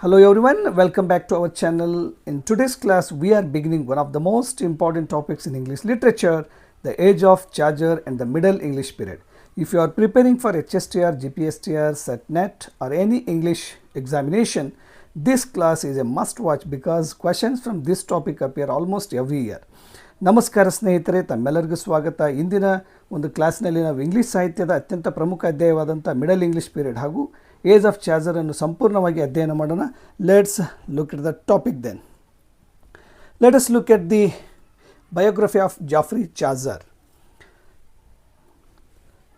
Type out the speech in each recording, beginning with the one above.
Hello everyone, welcome back to our channel. In today's class, we are beginning one of the most important topics in English literature, the age of Chajar and the Middle English period. If you are preparing for HSTR, GPSTR, SETNET or any English examination, this class is a must watch because questions from this topic appear almost every year. ನಮಸ್ಕಾರ ಸ್ನೇಹಿತರೆ, ತಮ್ಮೆಲ್ಲರಿಗೂ ಸ್ವಾಗತ. ಇಂದಿನ ಒಂದು ಕ್ಲಾಸ್ನಲ್ಲಿ ನಾವು English ಸಾಹಿತ್ಯದ ಅತ್ಯಂತ ಪ್ರಮುಖ ಅಧ್ಯಾಯವಾದಂಥ ಮಿಡಲ್ ಇಂಗ್ಲೀಷ್ ಪೀರಿಯಡ್ ಹಾಗೂ ಏಜ್ ಆಫ್ ಚಾಜರ್ ಅನ್ನು ಸಂಪೂರ್ಣವಾಗಿ ಅಧ್ಯಯನ ಮಾಡೋಣ. Let's look at the topic then. Let us look at the biography of Geoffrey Chaucer.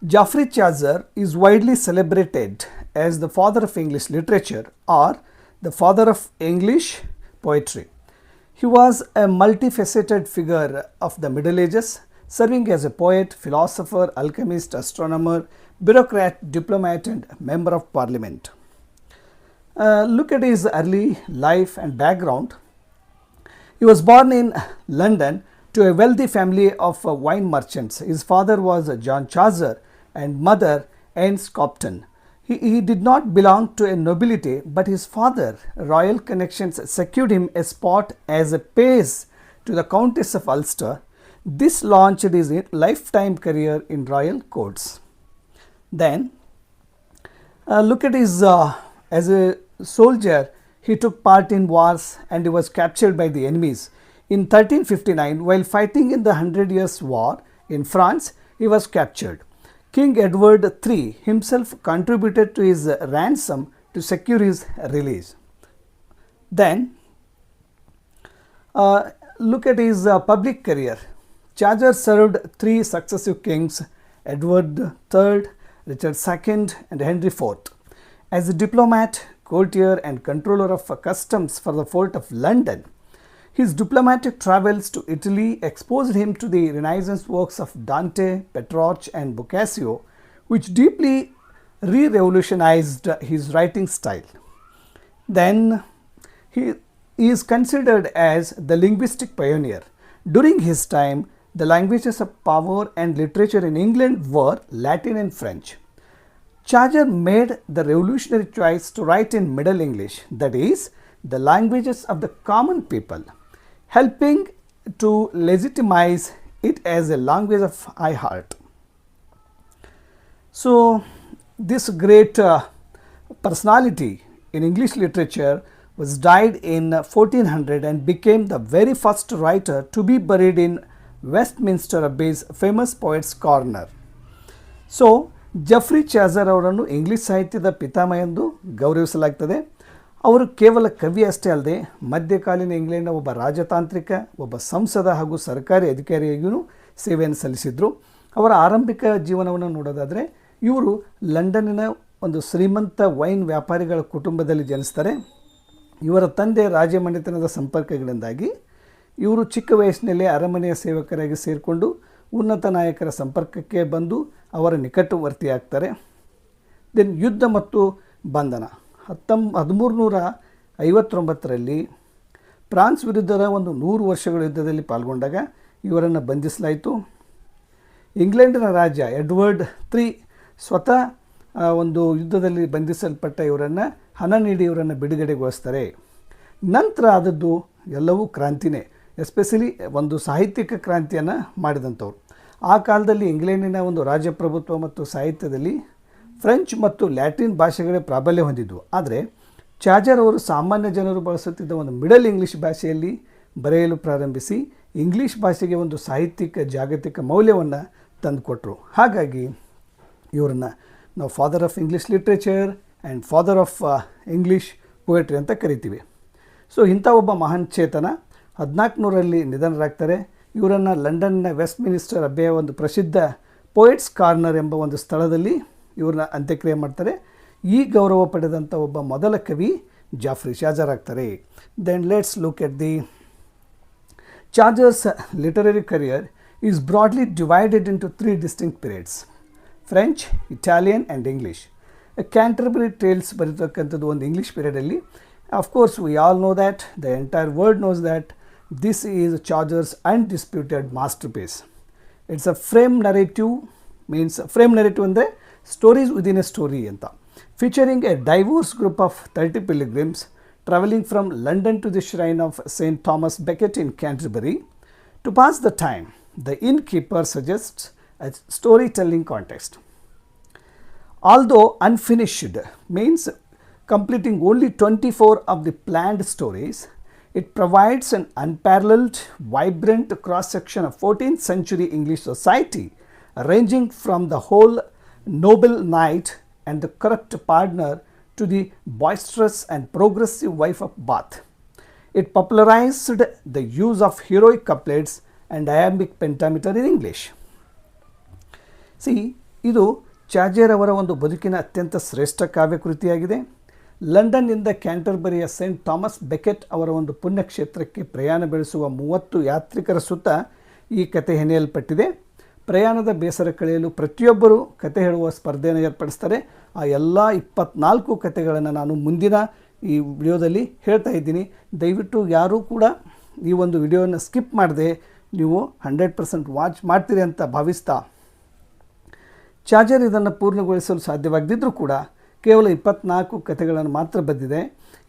Geoffrey Chaucer is widely celebrated as the father of English literature or the father of English poetry. He was a multifaceted figure of the Middle Ages, serving as a poet, philosopher, alchemist, astronomer, bureaucrat, diplomat and member of parliament. Look at his early life and background. He was born in London to a wealthy family of wine merchants. His father was John Chaucer and mother Anne Scopton. He did not belong to a nobility, but his father, royal connections secured him a spot as a page to the Countess of Ulster. This launched his lifetime career in royal courts. Then, look at his, as a soldier, he took part in wars and he was captured by the enemies. In 1359, while fighting in the Hundred Years' War in France, he was captured. King Edward III himself contributed to his ransom to secure his release. Then, look at his public career. Chaucer served three successive kings, Edward III, Richard II and Henry IV. As a diplomat, courtier and controller of customs for the fort of London, his diplomatic travels to Italy exposed him to the Renaissance works of Dante, Petrarch and Boccaccio, which deeply re-revolutionized his writing style. Then he is considered as the linguistic pioneer. During his time, the languages of power and literature in England were Latin and French. Chaucer made the revolutionary choice to write in Middle English, that is, the languages of the common people, helping to legitimize it as a language of high heart. So, this great personality in English literature was died in 1400 and became the very first writer to be buried in Westminster Abbey's famous Poets' Corner. So, Geoffrey Chaucer ಅವರನ್ನು English ಸಾಹಿತ್ಯದ ಪಿತಾಮಹ ಎಂದು ಗೌರವಿಸಲಾಗ್ತದೆ. ಅವರು ಕೇವಲ ಕವಿ ಅಷ್ಟೇ ಅಲ್ಲದೆ ಮಧ್ಯಕಾಲೀನ ಇಂಗ್ಲೆಂಡ್ನ ಒಬ್ಬ ರಾಜತಾಂತ್ರಿಕ, ಒಬ್ಬ ಸಂಸದ ಹಾಗೂ ಸರ್ಕಾರಿ ಅಧಿಕಾರಿಯಾಗಿಯೂ ಸೇವೆಯನ್ನು ಸಲ್ಲಿಸಿದರು. ಅವರ ಆರಂಭಿಕ ಜೀವನವನ್ನು ನೋಡೋದಾದರೆ ಇವರು ಲಂಡನ್ನಿನ ಒಂದು ಶ್ರೀಮಂತ ವೈನ್ ವ್ಯಾಪಾರಿಗಳ ಕುಟುಂಬದಲ್ಲಿ ಜನಿಸ್ತಾರೆ. ಇವರ ತಂದೆ ರಾಜಮನೆತನದ ಸಂಪರ್ಕಗಳಿಂದಾಗಿ ಇವರು ಚಿಕ್ಕ ವಯಸ್ಸಿನಲ್ಲೇ ಅರಮನೆಯ ಸೇವಕರಾಗಿ ಸೇರಿಕೊಂಡು ಉನ್ನತ ನಾಯಕರ ಸಂಪರ್ಕಕ್ಕೆ ಬಂದು ಅವರ ನಿಕಟವರ್ತಿಯಾಗ್ತಾರೆ. ದೆನ್ ಯುದ್ಧ ಮತ್ತು ಬಂಧನ 1359ರಲ್ಲಿ ಫ್ರಾನ್ಸ್ ವಿರುದ್ಧದ ಒಂದು 100 ವರ್ಷಗಳ ಯುದ್ಧದಲ್ಲಿ ಪಾಲ್ಗೊಂಡಾಗ ಇವರನ್ನು ಬಂಧಿಸಲಾಯಿತು. ಇಂಗ್ಲೆಂಡಿನ ರಾಜ ಎಡ್ವರ್ಡ್ III ಸ್ವತಃ ಒಂದು ಯುದ್ಧದಲ್ಲಿ ಬಂಧಿಸಲ್ಪಟ್ಟ ಇವರನ್ನು ಹಣ ನೀಡಿ ಇವರನ್ನು ಬಿಡುಗಡೆಗೊಳಿಸ್ತಾರೆ. ನಂತರ ಆದದ್ದು ಎಲ್ಲವೂ ಕ್ರಾಂತಿನೇ, ಎಸ್ಪೆಷಲಿ ಒಂದು ಸಾಹಿತ್ಯಿಕ ಕ್ರಾಂತಿಯನ್ನು ಮಾಡಿದಂಥವ್ರು. ಆ ಕಾಲದಲ್ಲಿ ಇಂಗ್ಲೆಂಡಿನ ಒಂದು ರಾಜಪ್ರಭುತ್ವ ಮತ್ತು ಸಾಹಿತ್ಯದಲ್ಲಿ ಫ್ರೆಂಚ್ ಮತ್ತು ಲ್ಯಾಟಿನ್ ಭಾಷೆಗಳೇ ಪ್ರಾಬಲ್ಯ ಹೊಂದಿದ್ವು. ಆದರೆ ಚಾಜರ್ ಅವರು ಸಾಮಾನ್ಯ ಜನರು ಬಳಸುತ್ತಿದ್ದ ಒಂದು ಮಿಡಲ್ ಇಂಗ್ಲೀಷ್ ಭಾಷೆಯಲ್ಲಿ ಬರೆಯಲು ಪ್ರಾರಂಭಿಸಿ ಇಂಗ್ಲೀಷ್ ಭಾಷೆಗೆ ಒಂದು ಸಾಹಿತ್ಯಿಕ ಜಾಗತಿಕ ಮೌಲ್ಯವನ್ನು ತಂದುಕೊಟ್ರು. ಹಾಗಾಗಿ ಇವರನ್ನು ನಾವು father of English literature and father of English poetry ಅಂತ ಕರಿತೀವಿ. ಸೊ ಇಂಥ ಒಬ್ಬ ಮಹಾನ್ ಚೇತನ 1400ರಲ್ಲಿ ನಿಧನರಾಗ್ತಾರೆ. ಇವರನ್ನು ಲಂಡನ್ನ ವೆಸ್ಟ್ಮಿನಿಸ್ಟರ್ ಅಬ್ಬೆಯ ಒಂದು ಪ್ರಸಿದ್ಧ ಪೊಯೆಟ್ಸ್ ಕಾರ್ನರ್ ಎಂಬ ಒಂದು ಸ್ಥಳದಲ್ಲಿ ಇವ್ರನ್ನ ಅಂತ್ಯಕ್ರಿಯೆ ಮಾಡ್ತಾರೆ. ಈ ಗೌರವ ಪಡೆದಂಥ ಒಬ್ಬ ಮೊದಲ ಕವಿ ಜಾಫ್ರಿ ಚಾಜರ್ ಆಗ್ತಾರೆ. Then let's look at the Chaucer's literary career is broadly divided into 3 distinct periods: French, Italian and English. Canterbury Tales ಬರೀತಕ್ಕಂಥದ್ದು ಒಂದು ಇಂಗ್ಲೀಷ್ ಪೀರಿಯಡಲ್ಲಿ. Of course we all know that, the entire world knows that this is Chaucer's undisputed masterpiece. It's a frame narrative, means frame narrative ಅಂದರೆ stories within a story ಅಂತ, featuring a diverse group of 30 pilgrims traveling from London to the shrine of St. Thomas Becket in Canterbury. To pass the time, the innkeeper suggests a storytelling contest. Although unfinished, means completing only 24 of the planned stories, it provides an unparalleled, vibrant cross-section of 14th century English society, ranging from the whole noble knight and the corrupt partner to the boisterous and progressive wife of Bath. It popularized the use of heroic couplets and iambic pentameter in English. ಇದು ಚಾರ್ಜಿಯರ್ ಅವರ ಒಂದು ಬದುಕಿನ ಅತ್ಯಂತ ಶ್ರೇಷ್ಠ ಕಾವ್ಯಕೃತಿಯಾಗಿದೆ. ಲಂಡನ್ನಿಂದ ಕ್ಯಾಂಟರ್ಬರಿಯ Saint Thomas Becket ಅವರ ಒಂದು ಪುಣ್ಯಕ್ಷೇತ್ರಕ್ಕೆ ಪ್ರಯಾಣ ಬೆಳೆಸುವ 30 ಯಾತ್ರಿಕರ ಸುತ್ತ ಈ ಕತೆ ಹೆಣೆಯಲ್ಪಟ್ಟಿದೆ. ಪ್ರಯಾಣದ ಬೇಸರ ಕಳೆಯಲು ಪ್ರತಿಯೊಬ್ಬರೂ ಕತೆ ಹೇಳುವ ಸ್ಪರ್ಧೆಯನ್ನು ಏರ್ಪಡಿಸ್ತಾರೆ. ಆ ಎಲ್ಲ 24 ಕತೆಗಳನ್ನು ನಾನು ಮುಂದಿನ ಈ ವಿಡಿಯೋದಲ್ಲಿ ಹೇಳ್ತಾ ಇದ್ದೀನಿ. ದಯವಿಟ್ಟು ಯಾರೂ ಕೂಡ ಈ ಒಂದು ವಿಡಿಯೋವನ್ನು ಸ್ಕಿಪ್ ಮಾಡದೆ ನೀವು 100% ವಾಚ್ ಮಾಡ್ತೀರಿ ಅಂತ ಭಾವಿಸ್ತಾ, ಚಾರ್ಜರ್ ಇದನ್ನು ಪೂರ್ಣಗೊಳಿಸಲು ಸಾಧ್ಯವಾಗದಿದ್ದರೂ ಕೂಡ ಕೇವಲ 24 ಕಥೆಗಳನ್ನು ಮಾತ್ರ ಬರೆದಿದೆ.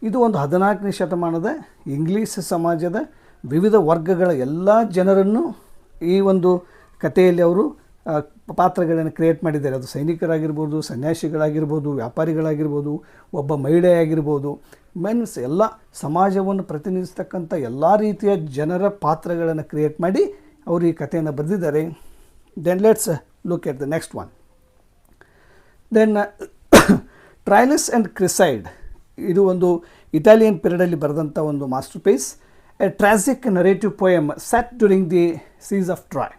ಇದು ಒಂದು 14ನೇ ಶತಮಾನದ ಇಂಗ್ಲೀಷ್ ಸಮಾಜದ ವಿವಿಧ ವರ್ಗಗಳ ಎಲ್ಲ ಜನರನ್ನು ಈ ಒಂದು ಕಥೆಯಲ್ಲಿ ಅವರು ಪಾತ್ರಗಳನ್ನು ಕ್ರಿಯೇಟ್ ಮಾಡಿದ್ದಾರೆ. ಅದು ಸೈನಿಕರಾಗಿರ್ಬೋದು, ಸನ್ಯಾಸಿಗಳಾಗಿರ್ಬೋದು, ವ್ಯಾಪಾರಿಗಳಾಗಿರ್ಬೋದು, ಒಬ್ಬ ಮಹಿಳೆಯಾಗಿರ್ಬೋದು, ಮೀನ್ಸ್ ಎಲ್ಲ ಸಮಾಜವನ್ನು ಪ್ರತಿನಿಧಿಸ್ತಕ್ಕಂಥ ಎಲ್ಲ ರೀತಿಯ ಜನರ ಪಾತ್ರಗಳನ್ನು ಕ್ರಿಯೇಟ್ ಮಾಡಿ ಅವರು ಈ ಕಥೆಯನ್ನು ಬರೆದಿದ್ದಾರೆ. Then let's look at the next one. Then Troilus and Criseyde, ಇದು ಒಂದು ಇಟಾಲಿಯನ್ ಪೀರಿಯಡಲ್ಲಿ ಬರೆದಂಥ ಒಂದು masterpiece, a tragic narrative poem set during the siege of Troy.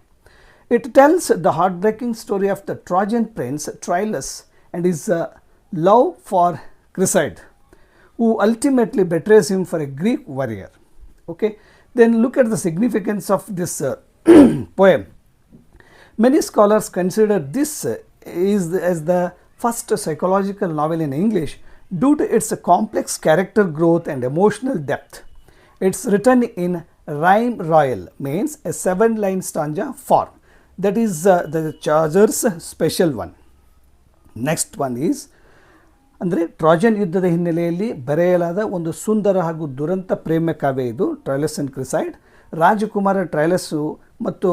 It tells the heartbreaking story of the Trojan prince Troilus and his love for Cressid, who ultimately betrays him for a Greek warrior. Okay, then look at the significance of this poem. Many scholars consider this as the first psychological novel in English due to its complex character growth and emotional depth. It's written in rhyme royal, means a 7-line stanza form. That is the chargers special one. Next one is ಅಂದರೆ ಟ್ರಾಜನ್ ಯುದ್ಧದ ಹಿನ್ನೆಲೆಯಲ್ಲಿ ಬರೆಯಲಾದ ಒಂದು ಸುಂದರ ಹಾಗೂ ದುರಂತ ಪ್ರೇಮ ಕಾವ್ಯ ಇದು ಟ್ರೈಲಸ್ and ಕ್ರಿಸೈಡ್. ರಾಜಕುಮಾರ ಟ್ರೈಲಸ್ಸು ಮತ್ತು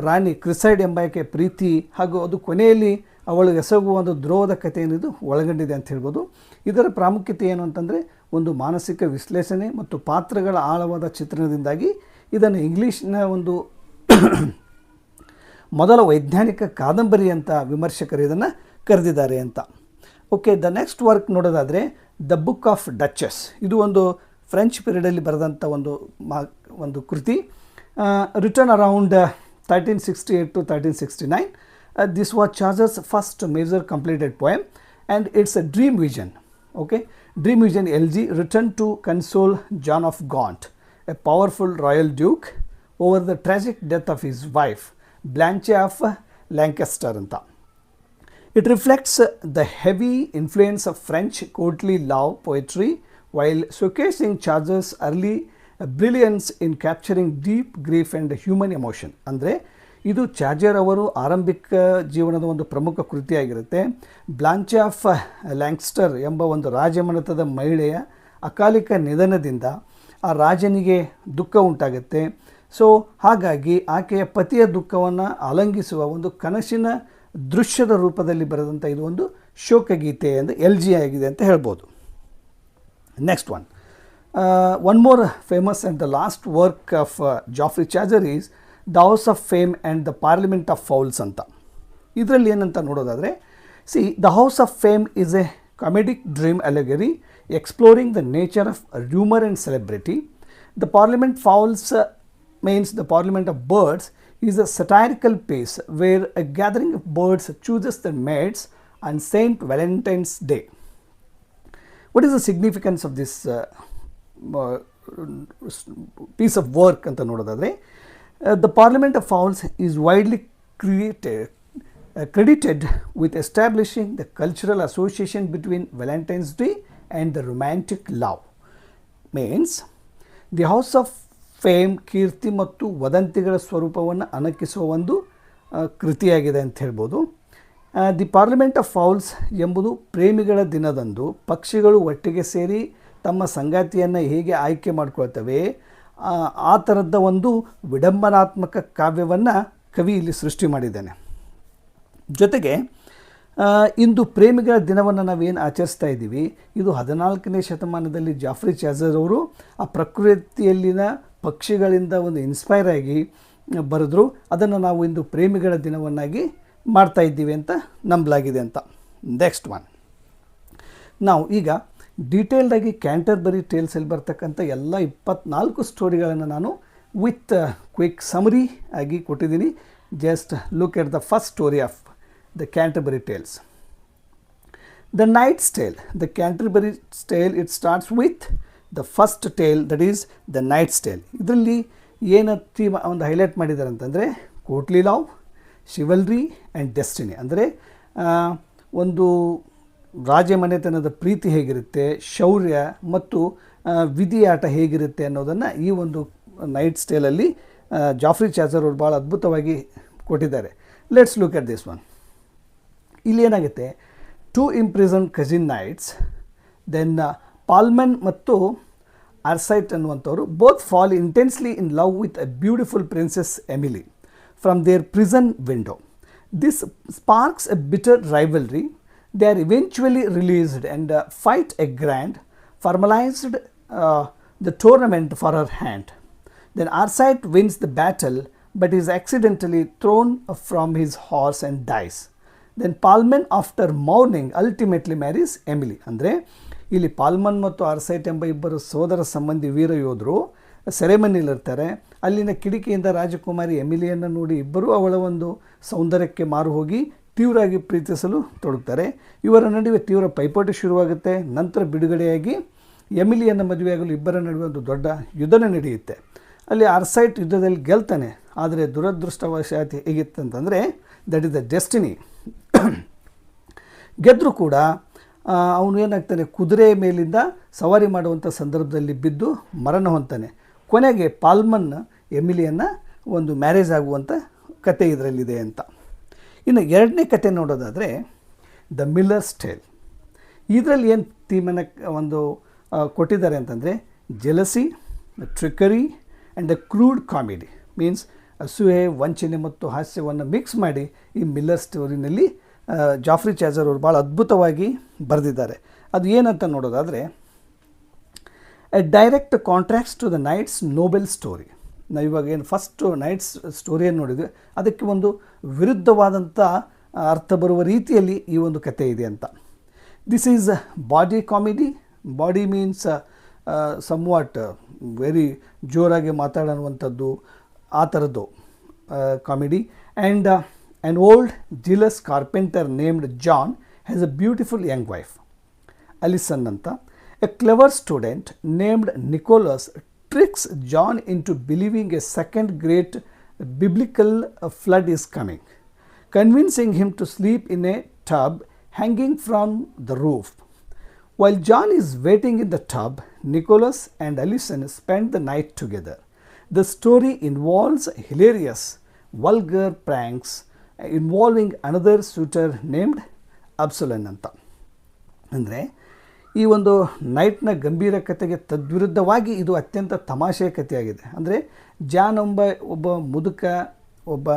ರಾಣಿ ಕ್ರಿಸೈಡ್ ಎಂಬಾಕೆ ಪ್ರೀತಿ ಹಾಗೂ ಅದು ಕೊನೆಯಲ್ಲಿ ಅವಳು ಎಸಗುವ ಒಂದು ದ್ರೋಹದ ಕಥೆಯನ್ನು ಇದು ಒಳಗೊಂಡಿದೆ ಅಂತ ಹೇಳ್ಬೋದು. ಇದರ ಪ್ರಾಮುಖ್ಯತೆ ಏನು ಅಂತಂದರೆ ಒಂದು ಮಾನಸಿಕ ವಿಶ್ಲೇಷಣೆ ಮತ್ತು ಪಾತ್ರಗಳ ಆಳವಾದ ಚಿತ್ರಣದಿಂದಾಗಿ ಇದನ್ನು ಇಂಗ್ಲೀಷ್ನ ಒಂದು ಮೊದಲ ವೈಜ್ಞಾನಿಕ ಕಾದಂಬರಿ ಅಂತ ವಿಮರ್ಶಕರು ಇದನ್ನು ಕರೆದಿದ್ದಾರೆ ಅಂತ. ಓಕೆ, ದ ನೆಕ್ಸ್ಟ್ ವರ್ಕ್ ನೋಡೋದಾದರೆ ದ ಬುಕ್ ಆಫ್ ಡಚಸ್. ಇದು ಒಂದು ಫ್ರೆಂಚ್ ಪೀರಿಯಡಲ್ಲಿ ಬರೆದಂಥ ಒಂದು ಕೃತಿ, return around 1368 to 1369. This was Chaucer's first major completed poem and it's a dream vision. Okay, dream vision LG, written to console John of Gaunt, a powerful royal duke, over the tragic death of his wife Blanche of Lancaster ಅಂತ. It reflects the heavy influence of French courtly love poetry while showcasing Chaucer's early brilliance in capturing deep grief and human emotion. ಅಂದರೆ ಇದು charger ಅವರು ಆರಂಭಿಕ ಜೀವನದ ಒಂದು ಪ್ರಮುಖ ಕೃತಿಯಾಗಿರುತ್ತೆ. ಬ್ಲಾಂಚೆ of ಲ್ಯಾಂಕ್ಸ್ಟರ್ ಎಂಬ ಒಂದು ರಾಜಮನೆತದ ಮಹಿಳೆಯ ಅಕಾಲಿಕ ನಿಧನದಿಂದ ಆ ರಾಜನಿಗೆ ದುಃಖ ಉಂಟಾಗುತ್ತೆ. ಸೊ ಹಾಗಾಗಿ ಆಕೆಯ ಪತಿಯ ದುಃಖವನ್ನು ಆಲಂಗಿಸುವ ಒಂದು ಕನಸಿನ ದೃಶ್ಯದ ರೂಪದಲ್ಲಿ ಬರೆದಂಥ ಇದು ಒಂದು ಶೋಕಗೀತೆ ಎಂದು LG ಆಗಿದೆ ಅಂತ ಹೇಳ್ಬೋದು. Next one more famous and the last work of Geoffrey Chaucer is the House of Fame and the Parliament of Fowls ಅಂತ. ಇದರಲ್ಲಿ ಏನಂತ ನೋಡೋದಾದರೆ, the House of Fame is a comedic dream allegory exploring the nature of rumour and celebrity. The Parliament Fowls means the Parliament of Birds is a satirical piece where a gathering of birds chooses their mates on Saint Valentine's Day. What is the significance of this piece of work anta nodadadre, the Parliament of Fowls is widely credited with establishing the cultural association between Valentine's Day and the romantic love. Means the House of Fame, ಕೀರ್ತಿ ಮತ್ತು ವದಂತಿಗಳ ಸ್ವರೂಪವನ್ನು ಅಣಕಿಸುವ ಒಂದು ಕೃತಿಯಾಗಿದೆ ಅಂತ ಹೇಳ್ಬೋದು. The parliament of fowls ಎಂಬುದು ಪ್ರೇಮಿಗಳ ದಿನದಂದು ಪಕ್ಷಿಗಳು ಒಟ್ಟಿಗೆ ಸೇರಿ ತಮ್ಮ ಸಂಗಾತಿಯನ್ನು ಹೇಗೆ ಆಯ್ಕೆ ಮಾಡ್ಕೊಳ್ತವೆ ಆ ಥರದ ಒಂದು ವಿಡಂಬನಾತ್ಮಕ ಕಾವ್ಯವನ್ನು ಕವಿ ಇಲ್ಲಿ ಸೃಷ್ಟಿ ಮಾಡಿದ್ದಾನೆ. ಜೊತೆಗೆ ಇಂದು ಪ್ರೇಮಿಗಳ ದಿನವನ್ನು ನಾವೇನು ಆಚರಿಸ್ತಾ ಇದ್ದೀವಿ, ಇದು 14ನೇ ಶತಮಾನದಲ್ಲಿ ಜಾಫ್ರಿ ಚಾಜರ್ ಅವರು ಆ ಪ್ರಕೃತಿಯಲ್ಲಿನ ಪಕ್ಷಿಗಳಿಂದ ಒಂದು ಇನ್ಸ್ಪೈರ್ ಆಗಿ ಬರೆದ್ರು. ಅದನ್ನು ನಾವು ಇಂದು ಪ್ರೇಮಿಗಳ ದಿನವನ್ನಾಗಿ ಮಾಡ್ತಾ ಇದ್ದೀವಿ ಅಂತ ನಂಬಲಾಗಿದೆ ಅಂತ. ನೆಕ್ಸ್ಟ್ ಒನ್, ನಾವು ಈಗ ಡೀಟೇಲ್ಡಾಗಿ ಕ್ಯಾಂಟರ್ಬರಿ ಟೇಲ್ಸಲ್ಲಿ ಬರ್ತಕ್ಕಂಥ ಎಲ್ಲ 24 ಸ್ಟೋರಿಗಳನ್ನು ನಾನು ವಿತ್ ಕ್ವಿಕ್ ಸಮರಿ ಆಗಿ ಕೊಟ್ಟಿದ್ದೀನಿ. Just look at the first story of the Canterbury tales. The knight's tale. The Canterbury tale it starts with the first tale, that is the knight's tale. ಇದರಲ್ಲಿ ಏನು theme ಒಂದು highlight ಮಾಡಿದ್ದಾರೆ ಅಂತಂದರೆ courtly love, chivalry and destiny. ಅಂದರೆ ಒಂದು ರಾಜಮನೆತನದ ಪ್ರೀತಿ ಹೇಗಿರುತ್ತೆ, ಶೌರ್ಯ ಮತ್ತು ವಿಧಿಯಾಟ ಹೇಗಿರುತ್ತೆ ಅನ್ನೋದನ್ನು ಈ ಒಂದು ನೈಟ್ಸ್ ಟೇಲಲ್ಲಿ ಜಾಫ್ರಿ ಚಾಜರ್ ಅವರು ಭಾಳ ಅದ್ಭುತವಾಗಿ ಕೊಟ್ಟಿದ್ದಾರೆ. Let's look at this one. ಇಲ್ಲಿ ಏನಾಗುತ್ತೆ, 2 imprison cousin knights, then Palamon ಮತ್ತು ಆರ್ಸೈಟ್ ಅನ್ನುವಂಥವ್ರು both fall intensely in love with a beautiful princess Emily from their prison window. This sparks a bitter rivalry. They are eventually released and fight a grand, formalized the tournament for her hand. Then Arcite wins the battle but is accidentally thrown from his horse and dies. Then Palman, after mourning, ultimately marries Emily. ಅಂದರೆ ಇಲ್ಲಿ ಪಾಲ್ಮನ್ ಮತ್ತು ಆರ್ಸೈಟ್ ಎಂಬ ಇಬ್ಬರು ಸೋದರ ಸಂಬಂಧಿ ವೀರ ಯೋಧರು ಸೆರೆಮನಿಲಿರ್ತಾರೆ. ಅಲ್ಲಿನ ಕಿಟಕಿಯಿಂದ ರಾಜಕುಮಾರಿ ಎಮಿಲಿಯನ್ನು ನೋಡಿ ಇಬ್ಬರೂ ಅವಳ ಒಂದು ಸೌಂದರ್ಯಕ್ಕೆ ಮಾರು ಹೋಗಿ ತೀವ್ರವಾಗಿ ಪ್ರೀತಿಸಲು ತೊಡಗ್ತಾರೆ. ಇವರ ನಡುವೆ ತೀವ್ರ ಪೈಪೋಟಿ ಶುರುವಾಗುತ್ತೆ. ನಂತರ ಬಿಡುಗಡೆಯಾಗಿ ಎಮಿಲಿಯನ್ನು ಮದುವೆಯಾಗಲು ಇಬ್ಬರ ನಡುವೆ ಒಂದು ದೊಡ್ಡ ಯುದ್ಧನೇ ನಡೆಯುತ್ತೆ. ಅಲ್ಲಿ ಆರ್ಸೈಟ್ ಯುದ್ಧದಲ್ಲಿ ಗೆಲ್ತಾನೆ. ಆದರೆ ದುರದೃಷ್ಟವಶಾತ್ ಹೇಗಿತ್ತಂತಂದರೆ ದಟ್ ಇಸ್ ದ ಡೆಸ್ಟಿನಿ. ಗೆದ್ದರೂ ಕೂಡ ಅವನು ಏನಾಗ್ತಾನೆ, ಕುದುರೆ ಮೇಲಿಂದ ಸವಾರಿ ಮಾಡುವಂಥ ಸಂದರ್ಭದಲ್ಲಿ ಬಿದ್ದು ಮರಣ ಹೊಂತಾನೆ. ಕೊನೆಗೆ ಪಾಲ್ಮನ್ ಎಮಿಲಿಯನ್ನು ಒಂದು ಮ್ಯಾರೇಜ್ ಆಗುವಂಥ ಕತೆ ಇದರಲ್ಲಿದೆ ಅಂತ. ಇನ್ನು ಎರಡನೇ ಕತೆ ನೋಡೋದಾದರೆ ದ ಮಿಲ್ಲರ್ಸ್ ಟೇಲ್. ಇದರಲ್ಲಿ ಏನು ಥೀಮನ್ನು ಒಂದು ಕೊಟ್ಟಿದ್ದಾರೆ ಅಂತಂದರೆ jealousy, trickery and the crude comedy. Means ಅಸೂಯೆ, ವಂಚನೆ ಮತ್ತು ಹಾಸ್ಯವನ್ನು ಮಿಕ್ಸ್ ಮಾಡಿ ಈ ಮಿಲ್ಲರ್ ಸ್ಟೋರಿನಲ್ಲಿ ಜಾಫ್ರಿ ಚಾಜರ್ ಅವರು ಭಾಳ ಅದ್ಭುತವಾಗಿ ಬರೆದಿದ್ದಾರೆ. ಅದು ಏನಂತ ನೋಡೋದಾದರೆ a direct contracts to the knight's noble story. ನಾವು ಇವಾಗ ಏನು ಫಸ್ಟು ನೈಟ್ಸ್ ಸ್ಟೋರಿಯನ್ನು ನೋಡಿದ್ವಿ, ಅದಕ್ಕೆ ಒಂದು ವಿರುದ್ಧವಾದಂಥ ಅರ್ಥ ಬರುವ ರೀತಿಯಲ್ಲಿ ಈ ಒಂದು ಕತೆ ಇದೆ ಅಂತ. This is bawdy comedy. Bawdy means somewhat very ಜೋರಾಗಿ ಮಾತಾಡುವಂಥದ್ದು, ಆ ಥರದ್ದು comedy. And an old jealous carpenter named John has a beautiful young wife Alison ಅಂತ. A clever student named Nicholas tricks John into believing a second great biblical flood is coming, convincing him to sleep in a tub hanging from the roof. While John is waiting in the tub, Nicholas and Alison spend the night together. The story involves hilarious, vulgar pranks involving another suitor named Absalom ಅಂತ. ಅಂದರೆ ಈ ಒಂದು ನೈಟ್ನ ಗಂಭೀರ ಕಥೆಗೆ ತದ್ವಿರುದ್ಧವಾಗಿ ಇದು ಅತ್ಯಂತ ತಮಾಷೆಯ ಕಥೆಯಾಗಿದೆ. ಅಂದರೆ ಜಾನ್ ಒಬ್ಬ ಮುದುಕ, ಒಬ್ಬ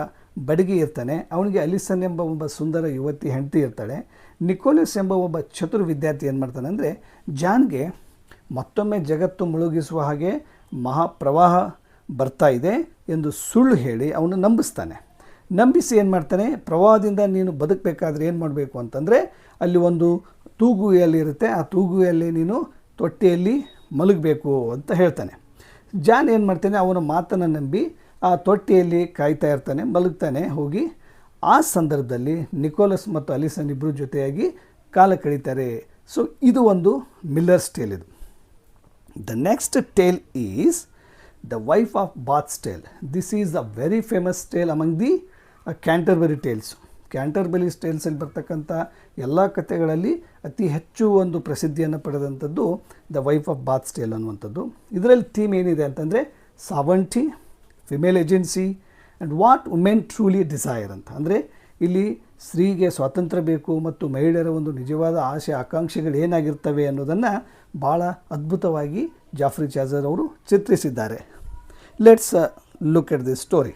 ಬಡಗಿ ಇರ್ತಾನೆ. ಅವನಿಗೆ ಅಲಿಸನ್ ಎಂಬ ಒಬ್ಬ ಸುಂದರ ಯುವತಿ ಹೆಂಡತಿ ಇರ್ತಾಳೆ. ನಿಕೋಲಸ್ ಎಂಬ ಒಬ್ಬ ಚತುರ ವಿದ್ಯಾರ್ಥಿ ಏನು ಮಾಡ್ತಾನೆ ಅಂದರೆ ಜಾನ್ಗೆ ಮತ್ತೊಮ್ಮೆ ಜಗತ್ತು ಮುಳುಗಿಸುವ ಹಾಗೆ ಮಹಾಪ್ರವಾಹ ಬರ್ತಾ ಇದೆ ಎಂದು ಸುಳ್ಳು ಹೇಳಿ ಅವನು ನಂಬಿಸ್ತಾನೆ. ನಂಬಿಸಿ ಏನು ಮಾಡ್ತಾನೆ, ಪ್ರವಾಹದಿಂದ ನೀನು ಬದುಕಬೇಕಾದ್ರೆ ಏನು ಮಾಡಬೇಕು ಅಂತಂದರೆ ಅಲ್ಲಿ ಒಂದು ತೂಗುವೆಯಲ್ಲಿ ಇರುತ್ತೆ, ಆ ತೂಗುವೆಯಲ್ಲಿ ನೀನು ತೊಟ್ಟಿಯಲ್ಲಿ ಮಲಗಬೇಕು ಅಂತ ಹೇಳ್ತಾನೆ. ಜಾನ್ ಏನು ಮಾಡ್ತಾನೆ, ಅವನ ಮಾತನ್ನು ನಂಬಿ ಆ ತೊಟ್ಟಿಯಲ್ಲಿ ಕಾಯ್ತಾ ಇರ್ತಾನೆ, ಮಲಗ್ತಾನೆ ಹೋಗಿ. ಆ ಸಂದರ್ಭದಲ್ಲಿ ನಿಕೋಲಸ್ ಮತ್ತು ಅಲಿಸನ್ ಇಬ್ಬರು ಜೊತೆಯಾಗಿ ಕಾಲ ಕಳೀತಾರೆ. ಸೊ ಇದು ಒಂದು ಮಿಲ್ಲರ್ಸ್ ಟೇಲ್. ಇದು the next tale is the Wife of Bath's Tale. This is a very famous tale among the Canterbury Tales. Canterbury ಟೇಲ್ಸಲ್ಲಿ ಬರ್ತಕ್ಕಂಥ ಎಲ್ಲ ಕಥೆಗಳಲ್ಲಿ ಅತಿ ಹೆಚ್ಚು ಒಂದು ಪ್ರಸಿದ್ಧಿಯನ್ನು ಪಡೆದಂಥದ್ದು the Wife of Bath's Tale ಅನ್ನುವಂಥದ್ದು. ಇದರಲ್ಲಿ ಥೀಮ್ ಏನಿದೆ ಅಂತಂದರೆ sovereignty, female agency and what women truly desire ಅಂತ. ಅಂದರೆ ಇಲ್ಲಿ ಸ್ತ್ರೀಗೆ ಸ್ವಾತಂತ್ರ್ಯ ಬೇಕು ಮತ್ತು ಮಹಿಳೆಯರ ಒಂದು ನಿಜವಾದ ಆಸೆ ಆಕಾಂಕ್ಷೆಗಳು ಏನಾಗಿರ್ತವೆ ಅನ್ನೋದನ್ನು ಭಾಳ ಅದ್ಭುತವಾಗಿ ಜಾಫ್ರಿ ಚಾಜರ್ ಅವರು ಚಿತ್ರಿಸಿದ್ದಾರೆ. Let's look at this story.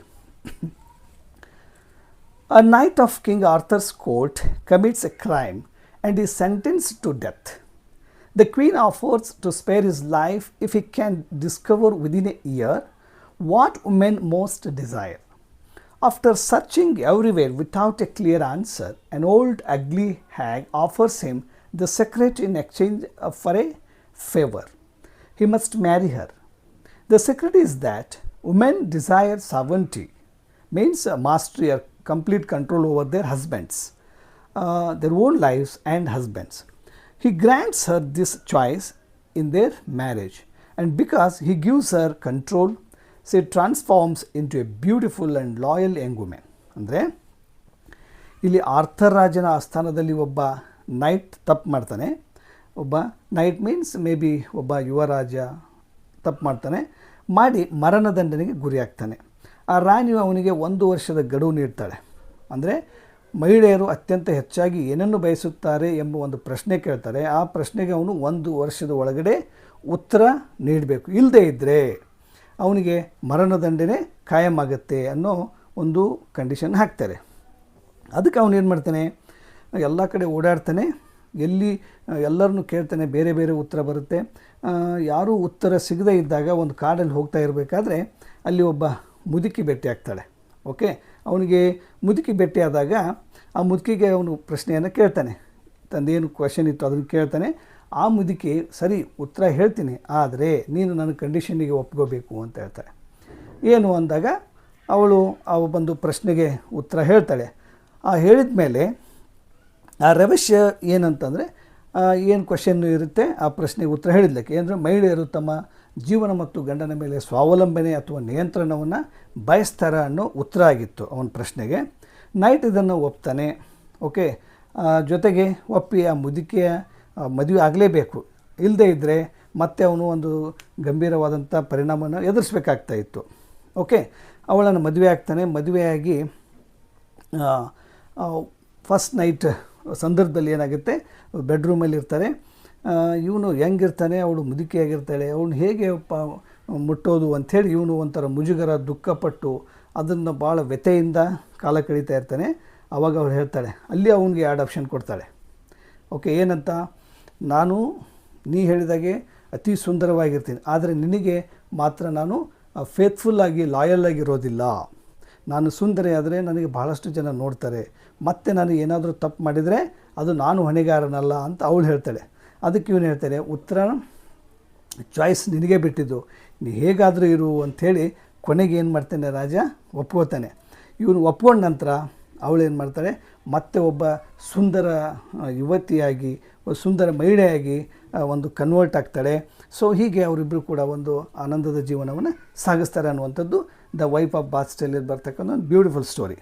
A knight of King Arthur's court commits a crime and is sentenced to death. The queen offers to spare his life if he can discover within a year what women most desire. After searching everywhere without a clear answer, an old ugly hag offers him the secret in exchange for a favor. He must marry her. The secret is that women desire sovereignty, means mastery or complete control over their husbands, their own lives and husbands. He grants her this choice in their marriage, and because he gives her control, she transforms into a beautiful and loyal young woman. ಅಂದರೆ ಇಲ್ಲಿ Arthur ರಾಜನ ಆಸ್ಥಾನದಲ್ಲಿ ಒಬ್ಬ night ತಪ್ಪು ಮಾಡ್ತಾನೆ. ಒಬ್ಬ night means may be ಒಬ್ಬ ಯುವರಾಜ ತಪ್ಪು ಮಾಡ್ತಾನೆ, ಮಾಡಿ ಮರಣದಂಡನೆಗೆ ಗುರಿಯಾಗ್ತಾನೆ. ಆ ರಾಣಿಯು ಅವನಿಗೆ 1 ವರ್ಷದ ಗಡುವು ನೀಡ್ತಾಳೆ. ಅಂದರೆ ಮಹಿಳೆಯರು ಅತ್ಯಂತ ಹೆಚ್ಚಾಗಿ ಏನನ್ನು ಬಯಸುತ್ತಾರೆ ಎಂಬ ಒಂದು ಪ್ರಶ್ನೆ ಕೇಳ್ತಾರೆ. ಆ ಪ್ರಶ್ನೆಗೆ ಅವನು 1 ವರ್ಷದ ಒಳಗಡೆ ಉತ್ತರ ನೀಡಬೇಕು, ಇಲ್ಲದೇ ಇದ್ದರೆ ಅವನಿಗೆ ಮರಣದಂಡನೆ ಖಾಯಮಾಗುತ್ತೆ ಅನ್ನೋ ಒಂದು ಕಂಡೀಷನ್ ಹಾಕ್ತಾರೆ. ಅದಕ್ಕೆ ಅವನು ಏನು ಮಾಡ್ತಾನೆ, ಎಲ್ಲ ಕಡೆ ಓಡಾಡ್ತಾನೆ, ಎಲ್ಲರನ್ನು ಕೇಳ್ತಾನೆ, ಬೇರೆ ಬೇರೆ ಉತ್ತರ ಬರುತ್ತೆ. ಯಾರೂ ಉತ್ತರ ಸಿಗದೇ ಇದ್ದಾಗ ಒಂದು ಕಾಡಲ್ಲಿ ಹೋಗ್ತಾ ಇರಬೇಕಾದ್ರೆ ಅಲ್ಲಿ ಒಬ್ಬ ಮುದುಕಿ ಭೇಟಿ ಆಗ್ತಾಳೆ. ಓಕೆ, ಅವನಿಗೆ ಮುದುಕಿ ಭೇಟಿಯಾದಾಗ ಆ ಮುದುಕಿಗೆ ಅವನು ಪ್ರಶ್ನೆಯನ್ನು ಕೇಳ್ತಾನೆ, ತಂದೇನು ಕ್ವೆಶನ್ ಇತ್ತು ಅದನ್ನು ಕೇಳ್ತಾನೆ. ಆ ಮುದುಕಿ ಸರಿ ಉತ್ತರ ಹೇಳ್ತೀನಿ, ಆದರೆ ನೀನು ನನ್ನ ಕಂಡೀಷನ್ನಿಗೆ ಒಪ್ಕೋಬೇಕು ಅಂತ ಹೇಳ್ತಾಳೆ. ಏನು ಅಂದಾಗ ಅವಳು ಒಂದು ಪ್ರಶ್ನೆಗೆ ಉತ್ತರ ಹೇಳ್ತಾಳೆ. ಆ ಹೇಳಿದ ಮೇಲೆ ಆ ರಹಸ್ಯ ಏನಂತಂದರೆ, ಏನು ಕ್ವೆಶನ್ ಇರುತ್ತೆ ಆ ಪ್ರಶ್ನೆಗೆ ಉತ್ತರ ಹೇಳಿದ್ಲಕ್ಕೆ ಏನಂದರೆ, ಮಹಿಳೆಯರು ತಮ್ಮ ಜೀವನ ಮತ್ತು ಗಂಡನ ಮೇಲೆ ಸ್ವಾವಲಂಬನೆ ಅಥವಾ ನಿಯಂತ್ರಣವನ್ನು ಬಯಸ್ತಾರ ಅನ್ನೋ ಉತ್ತರ ಆಗಿತ್ತು ಅವನ ಪ್ರಶ್ನೆಗೆ. ನೈಟ್ ಇದನ್ನು ಒಪ್ತಾನೆ. ಓಕೆ, ಜೊತೆಗೆ ಒಪ್ಪಿ ಆ ಮುದುಕಿಯ ಮದುವೆ ಆಗಲೇಬೇಕು, ಇಲ್ಲದೇ ಇದ್ದರೆ ಮತ್ತೆ ಅವನು ಒಂದು ಗಂಭೀರವಾದಂಥ ಪರಿಣಾಮವನ್ನು ಎದುರಿಸಬೇಕಾಗ್ತಾಯಿತ್ತು. ಓಕೆ, ಅವಳನ್ನು ಮದುವೆ ಆಗ್ತಾನೆ. ಮದುವೆಯಾಗಿ ಫಸ್ಟ್ ನೈಟ್ ಸಂದರ್ಭದಲ್ಲಿ ಏನಾಗುತ್ತೆ, ಬೆಡ್ರೂಮಲ್ಲಿ ಇರ್ತಾರೆ. ಇವನು ಹೆಂಗಿರ್ತಾನೆ, ಅವಳು ಮುದುಕಿಯಾಗಿರ್ತಾಳೆ, ಅವನು ಹೇಗೆ ಮುಟ್ಟೋದು ಅಂಥೇಳಿ ಇವನು ಒಂಥರ ಮುಜುಗರ ದುಃಖಪಟ್ಟು ಅದನ್ನು ಭಾಳ ವ್ಯಥೆಯಿಂದ ಕಾಲ ಕಳೀತಾ ಇರ್ತಾನೆ. ಆವಾಗ ಅವಳು ಹೇಳ್ತಾಳೆ, ಅಲ್ಲಿ ಅವನಿಗೆ 2 ಆಪ್ಷನ್ ಕೊಡ್ತಾಳೆ. ಓಕೆ, ಏನಂತ, ನೀ ಹೇಳಿದಾಗೆ ಅತಿ ಸುಂದರವಾಗಿರ್ತೀನಿ, ಆದರೆ ನಿನಗೆ ಮಾತ್ರ ನಾನು ಫೇತ್ಫುಲ್ಲಾಗಿ ಲಾಯಲ್ಲಾಗಿರೋದಿಲ್ಲ. ನಾನು ಸುಂದರಿ ಆದರೆ ನನಗೆ ಭಾಳಷ್ಟು ಜನ ನೋಡ್ತಾರೆ, ಮತ್ತು ನಾನು ಏನಾದರೂ ತಪ್ಪು ಮಾಡಿದರೆ ಅದು ನಾನು ಹೊಣೆಗಾರನಲ್ಲ ಅಂತ ಅವಳು ಹೇಳ್ತಾಳೆ. ಅದಕ್ಕೆ ಇವನು ಹೇಳ್ತಾನೆ, ಉತ್ತರ ಚಾಯ್ಸ್ ನಿನಗೆ ಬಿಟ್ಟಿದ್ದು, ನೀ ಹೇಗಾದರೂ ಇರು ಅಂಥೇಳಿ ಕೊನೆಗೆ ಏನು ಮಾಡ್ತಾನೆ, ರಾಜ ಒಪ್ಕೋತಾನೆ. ಇವನು ಒಪ್ಕೊಂಡ ನಂತರ ಅವಳೇನು ಮಾಡ್ತಾಳೆ, ಮತ್ತೆ ಒಬ್ಬ ಸುಂದರ ಯುವತಿಯಾಗಿ, ಸುಂದರ ಮಹಿಳೆಯಾಗಿ ಒಂದು ಕನ್ವರ್ಟ್ ಆಗ್ತಾಳೆ. ಸೊ ಹೀಗೆ ಅವರಿಬ್ಬರು ಕೂಡ ಒಂದು ಆನಂದದ ಜೀವನವನ್ನು ಸಾಗಿಸ್ತಾರೆ ಅನ್ನುವಂಥದ್ದು ದ ವೈಫ್ ಆಫ್ ಬಾಸ್ಟೈಲಲ್ಲಿ ಬರ್ತಕ್ಕಂಥ ಒಂದು beautiful story.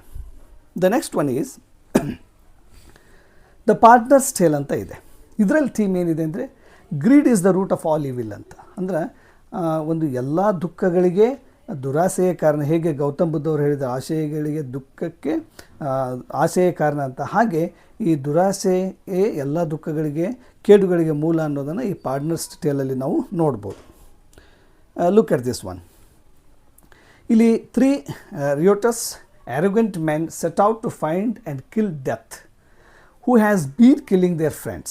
The next one is the partner's tale ಅಂತ ಇದೆ. ಇದರಲ್ಲಿ ಥೀಮ್ ಏನಿದೆ ಅಂದರೆ, greed is the root of all evil ಅಂತ. ಅಂದರೆ ಒಂದು ಎಲ್ಲ ದುಃಖಗಳಿಗೆ ದುರಾಸೆಯೇ ಕಾರಣ. ಹೇಗೆ ಗೌತಮ್ ಬುದ್ಧವರು ಹೇಳಿದ ಆಶಯಗಳಿಗೆ ದುಃಖಕ್ಕೆ ಆಸೆಯೇ ಕಾರಣ ಅಂತ, ಹಾಗೆ ಈ ದುರಾಸೆಯೇ ಎಲ್ಲ ದುಃಖಗಳಿಗೆ ಕೇಡುಗಳಿಗೆ ಮೂಲ ಅನ್ನೋದನ್ನು ಈ ಪಾರ್ಟ್ನರ್ಸ್ ಟೇಲಲ್ಲಿ ನಾವು ನೋಡ್ಬೋದು. Look at this one. ಇಲ್ಲಿ 3 riotous arrogant men set out to find and kill death, who has been killing their friends.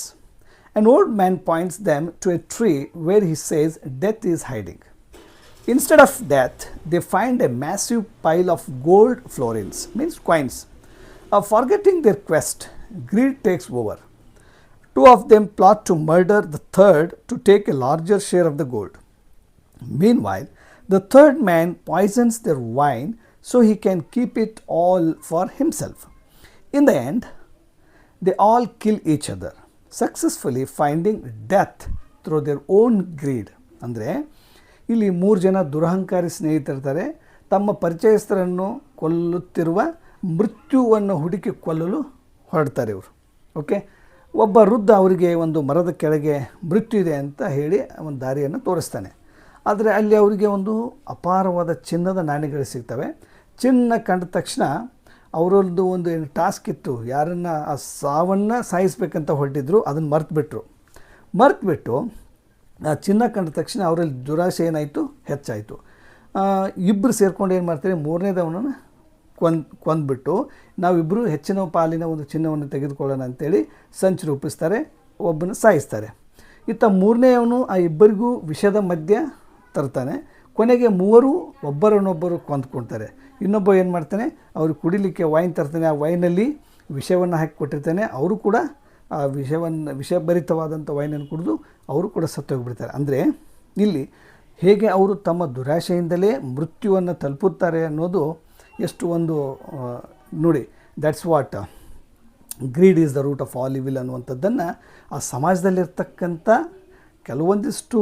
An old man points them to a tree where he says death is hiding. Instead of death, they find a massive pile of gold florins, means coins. Forgetting their quest, greed takes over. 2 of them plot to murder the third to take a larger share of the gold. Meanwhile, the third man poisons their wine so he can keep it all for himself. In the end, they all kill each other, successfully finding death through their own greed. ಅಂದರೆ ಇಲ್ಲಿ 3 ಜನ ದುರಹಂಕಾರಿ ಸ್ನೇಹಿತರಿರ್ತಾರೆ. ತಮ್ಮ ಪರಿಚಯಸ್ಥರನ್ನು ಕೊಲ್ಲುತ್ತಿರುವ ಮೃತ್ಯುವನ್ನು ಹುಡುಕಿ ಕೊಲ್ಲಲು ಹೊರಡ್ತಾರೆ ಇವರು. Okay, ಒಬ್ಬ ವೃದ್ಧ ಅವರಿಗೆ ಒಂದು ಮರದ ಕೆಳಗೆ ಮೃತ್ಯು ಇದೆ ಅಂತ ಹೇಳಿ ಒಂದು ದಾರಿಯನ್ನು ತೋರಿಸ್ತಾನೆ. ಆದರೆ ಅಲ್ಲಿ ಅವರಿಗೆ ಒಂದು ಅಪಾರವಾದ ಚಿನ್ನದ ನಾಣ್ಯಗಳು ಸಿಗ್ತವೆ. ಚಿನ್ನ ಕಂಡ ತಕ್ಷಣ ಅವರದ್ದು ಒಂದು ಏನು ಟಾಸ್ಕ್ ಇತ್ತು, ಯಾರನ್ನು ಆ ಸಾವನ್ನು ಸಾಯಿಸ್ಬೇಕಂತ ಹೊರಟಿದ್ರು, ಅದನ್ನು ಮರೆತುಬಿಟ್ಟು ಆ ಚಿನ್ನ ಕಂಡ ತಕ್ಷಣ ಅವರಲ್ಲಿ ದುರಾಸೆ ಏನಾಯಿತು, ಹೆಚ್ಚಾಯಿತು. ಇಬ್ಬರು ಸೇರ್ಕೊಂಡು ಏನು ಮಾಡ್ತಾರೆ, ಮೂರನೇದವನನ್ನು ಕೊಂದ್ಬಿಟ್ಟು ನಾವಿಬ್ಬರು ಹೆಚ್ಚಿನ ಪಾಲಿನ ಒಂದು ಚಿನ್ನವನ್ನು ತೆಗೆದುಕೊಳ್ಳೋಣ ಅಂತೇಳಿ ಸಂಚು ರೂಪಿಸ್ತಾರೆ, ಒಬ್ಬನ ಸಾಯಿಸ್ತಾರೆ. ಇತ್ತ ಮೂರನೇಯವನು ಆ ಇಬ್ಬರಿಗೂ ವಿಷದ ಮಧ್ಯ ತರ್ತಾನೆ. ಕೊನೆಗೆ ಮೂವರು ಒಬ್ಬರನ್ನೊಬ್ಬರು ಕೊಂದ್ಕೊಳ್ತಾರೆ. ಇನ್ನೊಬ್ಬ ಏನು ಮಾಡ್ತಾನೆ, ಅವರು ಕುಡಿಲಿಕ್ಕೆ ವೈನ್ ತರ್ತಾನೆ, ಆ ವೈನಲ್ಲಿ ವಿಷವನ್ನು ಹಾಕಿ ಕೊಟ್ಟಿರ್ತಾನೆ. ಅವರು ಕೂಡ ಆ ವಿಷಭರಿತವಾದಂಥ ವೈನನ್ನು ಕುಡಿದು ಅವರು ಕೂಡ ಸತ್ತೋಗಿಬಿಡ್ತಾರೆ. ಅಂದರೆ ಇಲ್ಲಿ ಹೇಗೆ ಅವರು ತಮ್ಮ ದುರಾಶೆಯಿಂದಲೇ ಮೃತ್ಯುವನ್ನು ತಲುಪುತ್ತಾರೆ ಅನ್ನೋದು ಎಷ್ಟು ಒಂದು ನೋಡಿ, that's what greed is the root of all evil ಅನ್ನುವಂಥದ್ದನ್ನು ಆ ಸಮಾಜದಲ್ಲಿರ್ತಕ್ಕಂಥ ಕೆಲವೊಂದಿಷ್ಟು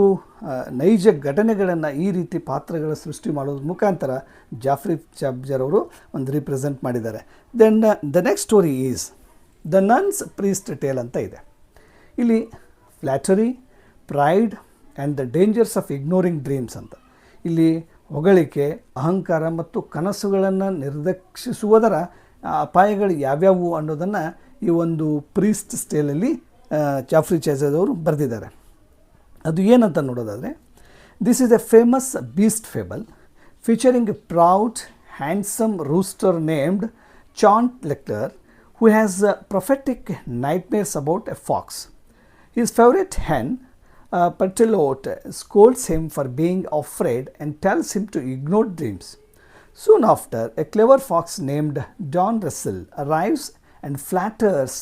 ನೈಜ ಘಟನೆಗಳನ್ನು ಈ ರೀತಿ ಪಾತ್ರಗಳ ಸೃಷ್ಟಿ ಮಾಡೋದ್ರ ಮುಖಾಂತರ ಜಾಫ್ರಿ ಚಾಪ್ಜರ್ ಅವರು ಒಂದು ರಿಪ್ರೆಸೆಂಟ್ ಮಾಡಿದ್ದಾರೆ. Then the next story is the Nun's Priest Tale ಅಂತ ಇದೆ. ಇಲ್ಲಿ flattery, pride and the dangers of ignoring dreams ಅಂತ, ಇಲ್ಲಿ ಹೊಗಳಿಕೆ, ಅಹಂಕಾರ ಮತ್ತು ಕನಸುಗಳನ್ನು ನಿರ್ಲಕ್ಷಿಸುವುದರ ಅಪಾಯಗಳು ಯಾವ್ಯಾವು ಅನ್ನೋದನ್ನು ಈ ಒಂದು ಪ್ರೀಸ್ಟ್ ಸ್ಟೇಲಲ್ಲಿ ಜಾಫ್ರಿ ಚಾಪ್ಜರ್ ಅವರು ಬರೆದಿದ್ದಾರೆ. ಅದು ಏನಂತ ನೋಡೋದಾದರೆ, this is a famous beast fable featuring a proud handsome rooster named Chanticleer who has prophetic nightmares about a fox. His favorite hen, Pertelote, scolds him for being afraid and tells him to ignore dreams. Soon after, a clever fox named Don Russell arrives and flatters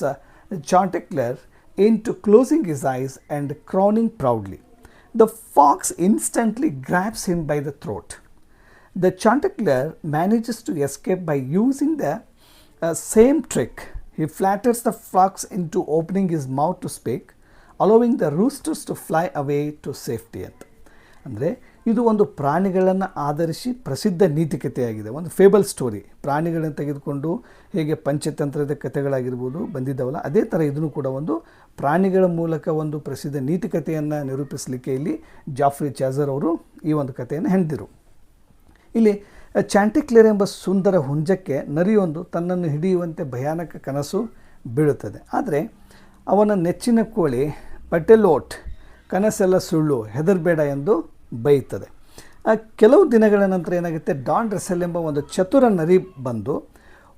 Chanticleer into closing his eyes and crowning proudly. The fox instantly grabs him by the throat. The Chanticleer manages to escape by using the same trick. He flatters the fox into opening his mouth to speak, allowing the roosters to fly away to safety ಅಂತ. ಅಂದರೆ ಇದು ಒಂದು ಪ್ರಾಣಿಗಳನ್ನು ಆಧರಿಸಿ ಪ್ರಸಿದ್ಧ ನೀತಿಕತೆಯಾಗಿದೆ, ಒಂದು fable story. ಪ್ರಾಣಿಗಳನ್ನು ತೆಗೆದುಕೊಂಡು ಹೇಗೆ ಪಂಚತಂತ್ರದ ಕಥೆಗಳಾಗಿರ್ಬೋದು ಬಂದಿದ್ದಾವಲ್ಲ, ಅದೇ ಥರ ಇದನ್ನು ಕೂಡ ಒಂದು ಪ್ರಾಣಿಗಳ ಮೂಲಕ ಒಂದು ಪ್ರಸಿದ್ಧ ನೀತಿಕತೆಯನ್ನು ನಿರೂಪಿಸಲಿಕ್ಕೆ ಇಲ್ಲಿ ಜಾಫ್ರಿ ಚಾಪ್ಜರ್ ಅವರು ಈ ಒಂದು ಕಥೆಯನ್ನು ಹೆಣೆದಿರು. ಇಲ್ಲಿ ಚಾಂಟಿಕ್ಲೇರ್ ಎಂಬ ಸುಂದರ ಹುಂಜಕ್ಕೆ ನರಿಯೊಂದು ತನ್ನನ್ನು ಹಿಡಿಯುವಂತೆ ಭಯಾನಕ ಕನಸು ಬೀಳುತ್ತದೆ. ಆದರೆ ಅವನ ನೆಚ್ಚಿನ ಕೋಳಿ ಪಟೆಲೋಟ್ ಕನಸೆಲ್ಲ ಸುಳ್ಳು, ಹೆದರಬೇಡ ಎಂದು ಬೈಯುತ್ತದೆ. ಕೆಲವು ದಿನಗಳ ನಂತರ ಏನಾಗುತ್ತೆ, ಡಾನ್ ರಸೆಲ್ ಎಂಬ ಒಂದು ಚತುರ ನರಿ ಬಂದು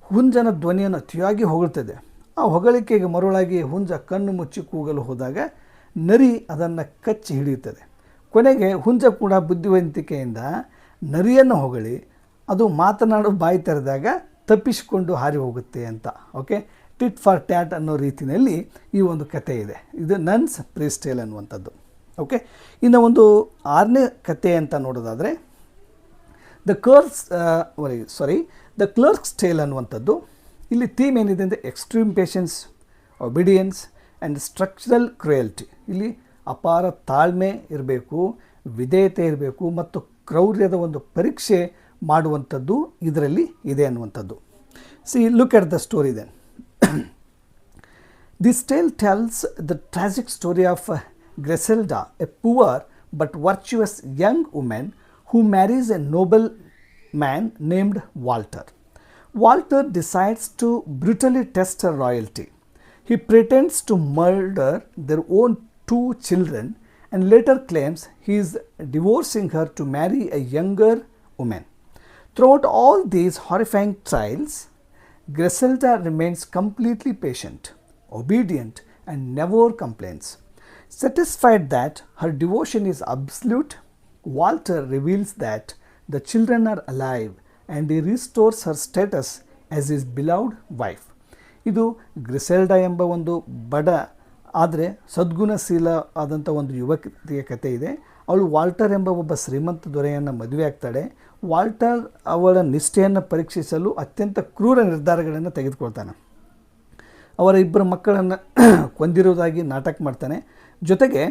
ಹುಂಜನ ಧ್ವನಿಯನ್ನು ಅತಿಯಾಗಿ ಹೊಗಳ್ತದೆ. ಆ ಹೊಗಳಿಕೆಗೆ ಮರುಳಾಗಿ ಹುಂಜ ಕಣ್ಣು ಮುಚ್ಚಿ ಕೂಗಲು ಹೋದಾಗ ನರಿ ಅದನ್ನು ಕಚ್ಚಿ ಹಿಡಿಯುತ್ತದೆ. ಕೊನೆಗೆ ಹುಂಜ ಕೂಡ ಬುದ್ಧಿವಂತಿಕೆಯಿಂದ ನರಿಯನ್ನು ಹೊಗಳಿ ಅದು ಮಾತನಾಡೋ ಬಾಯಿ ತೆರೆದಾಗ ತಪ್ಪಿಸಿಕೊಂಡು ಹಾರಿ ಹೋಗುತ್ತೆ ಅಂತ. ಓಕೆ, ಟಿಟ್ ಫಾರ್ ಟ್ಯಾಟ್ ಅನ್ನೋ ರೀತಿಯಲ್ಲಿ ಈ ಒಂದು ಕತೆ ಇದೆ. ಇದು ನನ್ಸ್ ಪ್ರೀಸ್ಟ್ ಟೇಲ್ ಅನ್ನುವಂಥದ್ದು. ಓಕೆ, ಇನ್ನು ಒಂದು 6ನೇ ಕತೆ ಅಂತ ನೋಡೋದಾದರೆ ದ ಕ್ಲರ್ಕ್ಸ್ ಟೇಲ್ ಅನ್ನುವಂಥದ್ದು. ಇಲ್ಲಿ ಥೀಮ್ ಏನಿದೆ ಅಂದರೆ extreme patience, obedience and structural cruelty. ಇಲ್ಲಿ ಅಪಾರ ತಾಳ್ಮೆ ಇರಬೇಕು, ವಿಧೇಯತೆ ಇರಬೇಕು ಮತ್ತು ಕ್ರೌರ್ಯದ ಒಂದು ಪರೀಕ್ಷೆ ಮಾಡುವಂಥದ್ದು ಇದರಲ್ಲಿ ಇದೆ ಅನ್ನುವಂಥದ್ದು. See, look at the story then. This tale tells the tragic story of Griselda, a poor but virtuous young women who marries a noble man named Walter. Walter decides to brutally test her royalty. He pretends to murder their own 2 children and later claims he is divorcing her to marry a younger woman. Throughout all these horrifying trials, Griselda remains completely patient, obedient, and never complains. Satisfied that her devotion is absolute, Walter reveals that the children are alive and he restores her status as his beloved wife. ಇದು ಗ್ರಿಸೆಲ್ಡಾ ಎಂಬ ಒಂದು ಬಡ ಆದರೆ ಸದ್ಗುಣಶೀಲ ಆದಂಥ ಒಂದು ಯುವತಿಯ ಕಥೆ ಇದೆ. ಅವಳು ವಾಲ್ಟರ್ ಎಂಬ ಒಬ್ಬ ಶ್ರೀಮಂತ ದೊರೆಯನ್ನು ಮದುವೆ ಆಗ್ತಾಳೆ. ವಾಲ್ಟರ್ ಅವಳ ನಿಷ್ಠೆಯನ್ನು ಪರೀಕ್ಷಿಸಲು ಅತ್ಯಂತ ಕ್ರೂರ ನಿರ್ಧಾರಗಳನ್ನು ತೆಗೆದುಕೊಳ್ತಾನೆ. ಅವರ 2 ಮಕ್ಕಳನ್ನು ಕೊಂದಿರುವುದಾಗಿ ನಾಟಕ ಮಾಡ್ತಾನೆ. ಜೊತೆಗೆ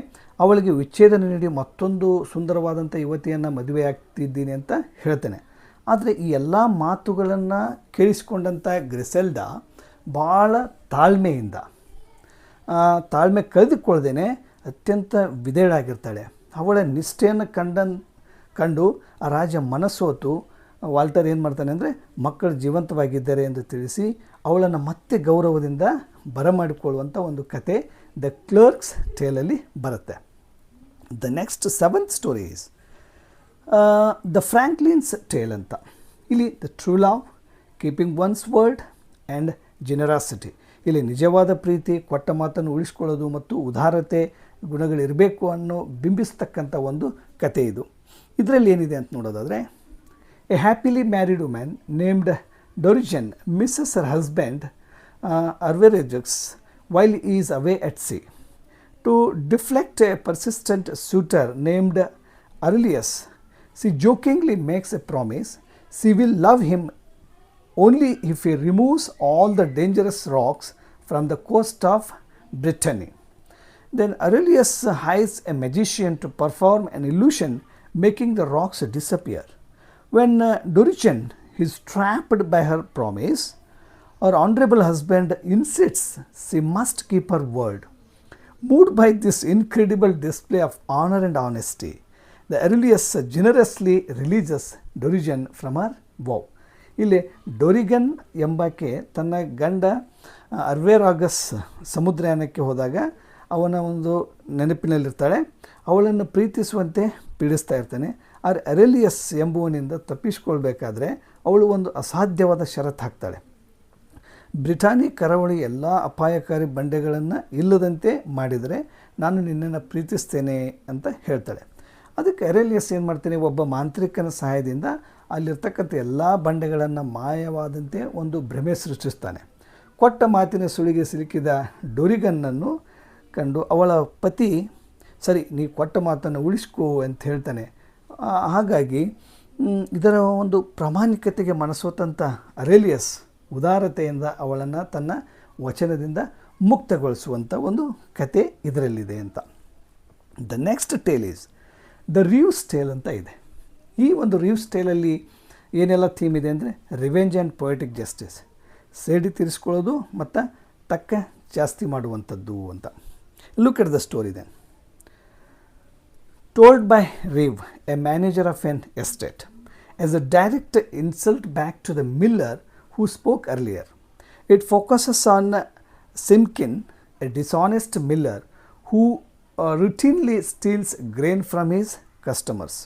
ಅವಳಿಗೆ ವಿಚ್ಛೇದನ ನೀಡಿ ಮತ್ತೊಂದು ಸುಂದರವಾದಂಥ ಯುವತಿಯನ್ನು ಮದುವೆ ಆಗ್ತಿದ್ದೀನಿ ಅಂತ ಹೇಳ್ತಾನೆ. ಆದರೆ ಈ ಎಲ್ಲ ಮಾತುಗಳನ್ನು ಕೇಳಿಸಿಕೊಂಡಂಥ ಗ್ರಿಸೆಲ್ಡಾ ಭಾಳ ತಾಳ್ಮೆ ಕಳೆದುಕೊಳ್ಳದೇನೆ ಅತ್ಯಂತ ವಿಧೇಯಳಾಗಿರ್ತಾಳೆ. ಅವಳ ನಿಷ್ಠೆಯನ್ನು ಕಂಡು ಆ ರಾಜ ಮನಸ್ಸೋತು ವಾಲ್ಟರ್ ಏನು ಮಾಡ್ತಾನೆ ಅಂದರೆ ಮಕ್ಕಳು ಜೀವಂತವಾಗಿದ್ದಾರೆ ಎಂದು ತಿಳಿಸಿ ಅವಳನ್ನು ಮತ್ತೆ ಗೌರವದಿಂದ ಬರಮಾಡಿಕೊಳ್ಳುವಂಥ ಒಂದು ಕತೆ ದ ಕ್ಲರ್ಕ್ಸ್ ಟೇಲಲ್ಲಿ ಬರುತ್ತೆ. The next 7th story is the Franklin's Tale ಅಂತ. ಇಲ್ಲಿ the true love, keeping one's word and generosity. ಇಲ್ಲಿ ನಿಜವಾದ ಪ್ರೀತಿ, ಕೊಟ್ಟ ಮಾತನ್ನು ಉಳಿಸ್ಕೊಳ್ಳೋದು ಮತ್ತು ಉದಾರತೆ ಗುಣಗಳಿರಬೇಕು ಅನ್ನೋ ಬಿಂಬಿಸ್ತಕ್ಕಂಥ ಒಂದು ಕತೆ ಇದು. ಇದರಲ್ಲಿ ಏನಿದೆ ಅಂತ ನೋಡೋದಾದರೆ, a happily married women named Dorigen misses her husband Arviragus while he is away at sea. To deflect a persistent suitor named Aurelius, she jokingly makes a promise she will love him only if he removes all the dangerous rocks from the coast of Brittany. Then Aurelius hires a magician to perform an illusion, making the rocks disappear. When Dorigen is trapped by her promise, her honorable husband insists she must keep her word. Moved by this incredible display of honor and honesty, the Aurelius generously releases Dorigen from her vow. ಇಲ್ಲಿ ಡೊರಿಗನ್ ಎಂಬಾಕೆ ತನ್ನ ಗಂಡ ಅರ್ವೆರಾಗಸ್ ಸಮುದ್ರಯಾನಕ್ಕೆ ಹೋದಾಗ ಅವನ ಒಂದು ನೆನಪಿನಲ್ಲಿರ್ತಾಳೆ. ಅವಳನ್ನು ಪ್ರೀತಿಸುವಂತೆ ಪೀಡಿಸ್ತಾ ಇರ್ತಾನೆ. ಆದರೆ ಅರೆಲಿಯಸ್ ಎಂಬುವನಿಂದ ತಪ್ಪಿಸಿಕೊಳ್ಬೇಕಾದ್ರೆ ಅವಳು ಒಂದು ಅಸಾಧ್ಯವಾದ ಷರತ್ತು ಹಾಕ್ತಾಳೆ. ಬ್ರಿಟಾನಿ ಕರಾವಳಿ ಎಲ್ಲ ಅಪಾಯಕಾರಿ ಬಂಡೆಗಳನ್ನು ಇಲ್ಲದಂತೆ ಮಾಡಿದರೆ ನಾನು ನಿನ್ನನ್ನು ಪ್ರೀತಿಸ್ತೇನೆ ಅಂತ ಹೇಳ್ತಾಳೆ. ಅದಕ್ಕೆ ಅರೆಲಿಯಸ್ ಏನು ಮಾಡ್ತಾನೆ, ಒಬ್ಬ ಮಾಂತ್ರಿಕನ ಸಹಾಯದಿಂದ ಅಲ್ಲಿರ್ತಕ್ಕಂಥ ಎಲ್ಲ ಬಂಡೆಗಳನ್ನು ಮಾಯವಾದಂತೆ ಒಂದು ಭ್ರಮೆ ಸೃಷ್ಟಿಸ್ತಾನೆ. ಕೊಟ್ಟ ಮಾತಿನ ಸುಳಿಗೆ ಸಿಲುಕಿದ ಡೊರಿಗನ್ನನ್ನು ಕಂಡು ಅವಳ ಪತಿ ಸರಿ ನೀ ಕೊಟ್ಟ ಮಾತನ್ನು ಉಳಿಸ್ಕೋ ಅಂತ ಹೇಳ್ತಾನೆ. ಹಾಗಾಗಿ ಇದರ ಒಂದು ಪ್ರಾಮಾಣಿಕತೆಗೆ ಮನಸೋತಂಥ ಅರೆಲಿಯಸ್ ಉದಾರತೆಯಿಂದ ಅವಳನ್ನು ತನ್ನ ವಚನದಿಂದ ಮುಕ್ತಗೊಳಿಸುವಂಥ ಒಂದು ಕತೆ ಇದರಲ್ಲಿದೆ ಅಂತ. The next tale is the Reeve's Tale ಅಂತ ಇದೆ. ಈ ಒಂದು ರಿವ್ಸ್ ಟೇಲಲ್ಲಿ ಏನೆಲ್ಲ ಥೀಮ್ ಇದೆ ಅಂದರೆ ರಿವೆಂಜ್ ಆ್ಯಂಡ್ ಪೊಯೆಟಿಕ್ ಜಸ್ಟಿಸ್, ಸೇಡಿ ತೀರಿಸ್ಕೊಳ್ಳೋದು ಮತ್ತು ತಕ್ಕ ಜಾಸ್ತಿ ಮಾಡುವಂಥದ್ದು ಅಂತ. Look at the story then. Told by Reeve, a manager of an estate, as a direct insult back to the miller who spoke earlier. It focuses on Simkin, a dishonest miller who routinely steals grain from his customers.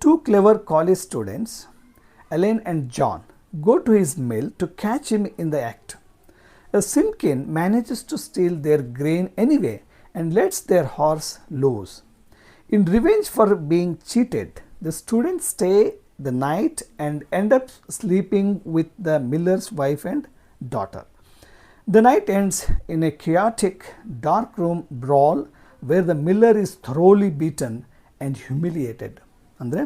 Two clever college students, Elaine and John, go to his mill to catch him in the act. Simkin manages to steal their grain anyway and lets their horse loose. In revenge for being cheated, the students stay the night and end up sleeping with the miller's wife and daughter. The night ends in a chaotic, dark room brawl where the miller is thoroughly beaten and humiliated. ಅಂದರೆ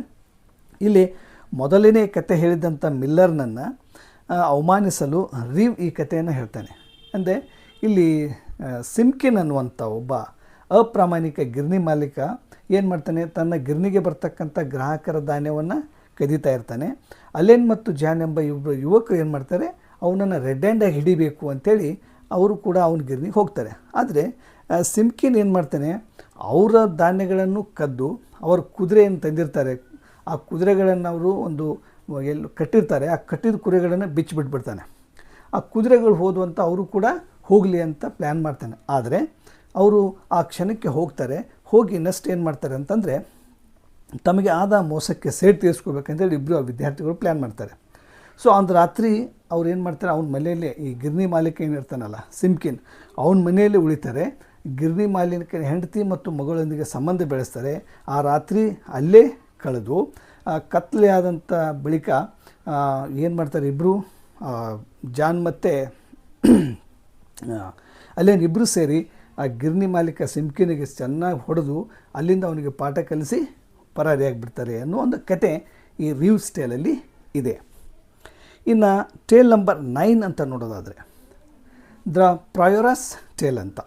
ಇಲ್ಲಿ ಮೊದಲನೇ ಕತೆ ಹೇಳಿದಂಥ ಮಿಲ್ಲರ್ನನ್ನು ಅವಮಾನಿಸಲು rev ಈ ಕಥೆಯನ್ನು ಹೇಳ್ತಾನೆ. ಅಂದರೆ ಇಲ್ಲಿ ಸಿಮ್ಕಿನ್ ಅನ್ನುವಂಥ ಒಬ್ಬ ಅಪ್ರಾಮಾಣಿಕ ಗಿರಣಿ ಮಾಲೀಕ ಏನು ಮಾಡ್ತಾನೆ, ತನ್ನ ಗಿರಣಿಗೆ ಬರ್ತಕ್ಕಂಥ ಗ್ರಾಹಕರ ಧಾನ್ಯವನ್ನು ಕದೀತಾ ಇರ್ತಾನೆ. ಅಲೆನ್ ಮತ್ತು ಜಾನ್ ಎಂಬ ಇಬ್ಬರು ಯುವಕರು ಏನು ಮಾಡ್ತಾರೆ, ಅವನನ್ನು ರೆಡ್ ಹ್ಯಾಂಡಾಗಿ ಹಿಡಿಬೇಕು ಅಂಥೇಳಿ ಅವರು ಕೂಡ ಅವನ ಗಿರಣಿಗೆ ಹೋಗ್ತಾರೆ. ಆದರೆ ಸಿಮ್ಕಿನ್ ಏನು ಮಾಡ್ತಾನೆ, ಅವರ ಧಾನ್ಯಗಳನ್ನು ಕದ್ದು ಅವರು ಕುದುರೆಯನ್ನು ತಂದಿರ್ತಾರೆ, ಆ ಕುದುರೆಗಳನ್ನು ಅವರು ಒಂದು ಎಲ್ಲಿ ಕಟ್ಟಿರ್ತಾರೆ, ಆ ಕಟ್ಟಿದ ಕುದುರೆಗಳನ್ನು ಬಿಚ್ಚಿಬಿಟ್ಬಿಡ್ತಾನೆ. ಆ ಕುದುರೆಗಳು ಹೋದುವಂತ ಅವರು ಕೂಡ ಹೋಗಲಿ ಅಂತ ಪ್ಲ್ಯಾನ್ ಮಾಡ್ತಾನೆ. ಆದರೆ ಅವರು ಆ ಕ್ಷಣಕ್ಕೆ ಹೋಗ್ತಾರೆ. ಹೋಗಿ ನೆಕ್ಸ್ಟ್ ಏನು ಮಾಡ್ತಾರೆ ಅಂತಂದರೆ, ತಮಗೆ ಆದ ಮೋಸಕ್ಕೆ ಸೇಡು ತೀರಿಸ್ಕೋಬೇಕಂತೇಳಿ ಇಬ್ಬರು ವಿದ್ಯಾರ್ಥಿಗಳು ಪ್ಲ್ಯಾನ್ ಮಾಡ್ತಾರೆ. ಸೊ ಒಂದು ರಾತ್ರಿ ಅವ್ರು ಏನು ಮಾಡ್ತಾರೆ, ಅವನ ಮನೆಯಲ್ಲೇ ಈ ಗಿರಣಿ ಮಾಲೀಕ ಏನಿರ್ತಾನಲ್ಲ ಸಿಮ್ಕಿನ್, ಅವನ ಮನೆಯಲ್ಲೇ ಉಳಿತಾರೆ. ಗಿರಣಿ ಮಾಲೀಕ ಹೆಂಡತಿ ಮತ್ತು ಮಗಳೊಂದಿಗೆ ಸಂಬಂಧ ಬೆಳೆಸ್ತಾರೆ. ಆ ರಾತ್ರಿ ಅಲ್ಲೇ ಕಳೆದು ಕತ್ಲೆ ಆದಂಥ ಬಳಿಕ ಏನು ಮಾಡ್ತಾರೆ, ಇಬ್ಬರು ಜಾನ್ ಮತ್ತು ಅಲ್ಲೇನಿಬ್ಬರು ಸೇರಿ ಆ ಗಿರಣಿ ಮಾಲೀಕ ಸಿಮ್ಕಿನಿಗೆ ಚೆನ್ನಾಗಿ ಹೊಡೆದು ಅಲ್ಲಿಂದ ಅವನಿಗೆ ಪಾಠ ಕಲಿಸಿ ಪರಾರಿಯಾಗಿಬಿಡ್ತಾರೆ ಅನ್ನೋ ಒಂದು ಕತೆ ಈ ರಿವ್ಸ್ ಟೇಲಲ್ಲಿ ಇದೆ. ಇನ್ನು ಟೇಲ್ ನಂಬರ್ 9 ಅಂತ ನೋಡೋದಾದರೆ ದ ಪ್ರಯೋರಸ್ ಟೇಲ್ ಅಂತ.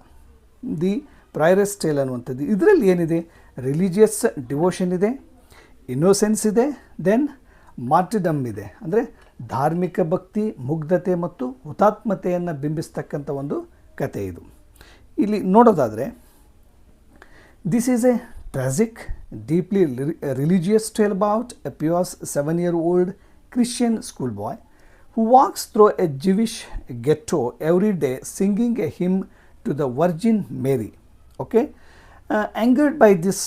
ದಿ ಪ್ರಯೋರಸ್ ಟೇಲ್ ಅನ್ನುವಂಥದ್ದು ಇದರಲ್ಲಿ ಏನಿದೆ, ರಿಲಿಜಿಯಸ್ ಡಿವೋಷನ್ ಇದೆ, ಇನ್ನೋಸೆನ್ಸ್ ಇದೆ, ದೆನ್ ಮಾರ್ಟಿಡಮ್ ಇದೆ. ಅಂದರೆ ಧಾರ್ಮಿಕ ಭಕ್ತಿ, ಮುಗ್ಧತೆ ಮತ್ತು ಹುತಾತ್ಮತೆಯನ್ನು ಬಿಂಬಿಸ್ತಕ್ಕಂಥ ಒಂದು ಕತೆ ಇದು. ಇಲ್ಲಿ ನೋಡೋದಾದರೆ this is a tragic, deeply religious tale about a pure 7-year-old Christian schoolboy who walks through a Jewish ghetto every day singing a hymn to the Virgin Mary. Okay? Angered by this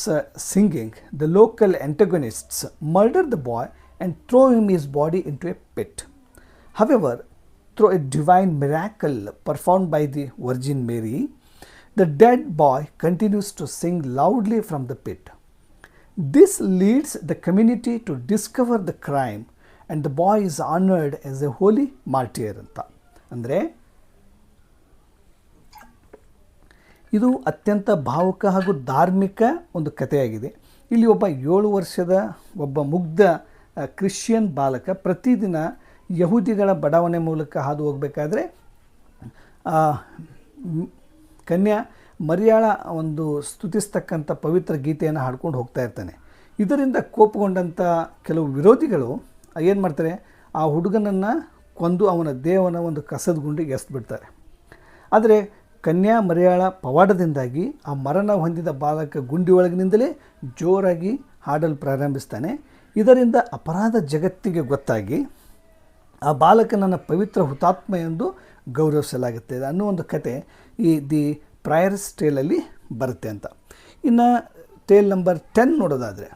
singing, the local antagonists murder the boy and throw his body into a pit. However, through a divine miracle performed by the Virgin Mary, the dead boy continues to sing loudly from the pit. This leads the community to discover the crime and the boy is honored as a holy martyr ಅಂತ. ಅಂದರೆ ಇದು ಅತ್ಯಂತ ಭಾವುಕ ಹಾಗೂ ಧಾರ್ಮಿಕ ಒಂದು ಕಥೆಯಾಗಿದೆ. ಇಲ್ಲಿ ಒಬ್ಬ 7 ವರ್ಷದ ಒಬ್ಬ ಮುಗ್ಧ ಕ್ರಿಶ್ಚಿಯನ್ ಬಾಲಕ ಪ್ರತಿದಿನ ಯಹೂದಿಗಳ ಬಡಾವಣೆ ಮೂಲಕ ಹಾದು ಹೋಗಬೇಕಾದ್ರೆ ಕನ್ಯಾ ಮರಿಯಾಳ ಒಂದು ಸ್ತುತಿಸ್ತಕ್ಕಂಥ ಪವಿತ್ರ ಗೀತೆಯನ್ನು ಹಾಡ್ಕೊಂಡು ಹೋಗ್ತಾ ಇರ್ತಾನೆ. ಇದರಿಂದ ಕೋಪಗೊಂಡಂಥ ಕೆಲವು ವಿರೋಧಿಗಳು ಏನು ಮಾಡ್ತಾರೆ, ಆ ಹುಡುಗನನ್ನು ಕೊಂದು ಅವನ ದೇವನ ಒಂದು ಕಸದ ಗುಂಡಿಗೆ ಎಸೆದ್ಬಿಡ್ತಾರೆ. ಆದರೆ ಕನ್ಯಾ ಮರಿಯಾಳ ಪವಾಡದಿಂದಾಗಿ ಆ ಮರಣ ಹೊಂದಿದ ಬಾಲಕ ಗುಂಡಿ ಒಳಗಿನಿಂದಲೇ ಜೋರಾಗಿ ಹಾಡಲು ಪ್ರಾರಂಭಿಸ್ತಾನೆ. ಇದರಿಂದ ಅಪರಾಧ ಜಗತ್ತಿಗೆ ಗೊತ್ತಾಗಿ ಆ ಬಾಲಕನನ್ನು ಪವಿತ್ರ ಹುತಾತ್ಮ ಎಂದು ಗೌರವಿಸಲಾಗುತ್ತೆ ಅನ್ನೋ ಒಂದು ಕತೆ ಈ ದಿ ಪ್ರಯರ್ಸ್ ಟೇಲಲ್ಲಿ ಬರುತ್ತೆ ಅಂತ. ಇನ್ನು ಟೇಲ್ ನಂಬರ್ 10 ನೋಡೋದಾದರೆ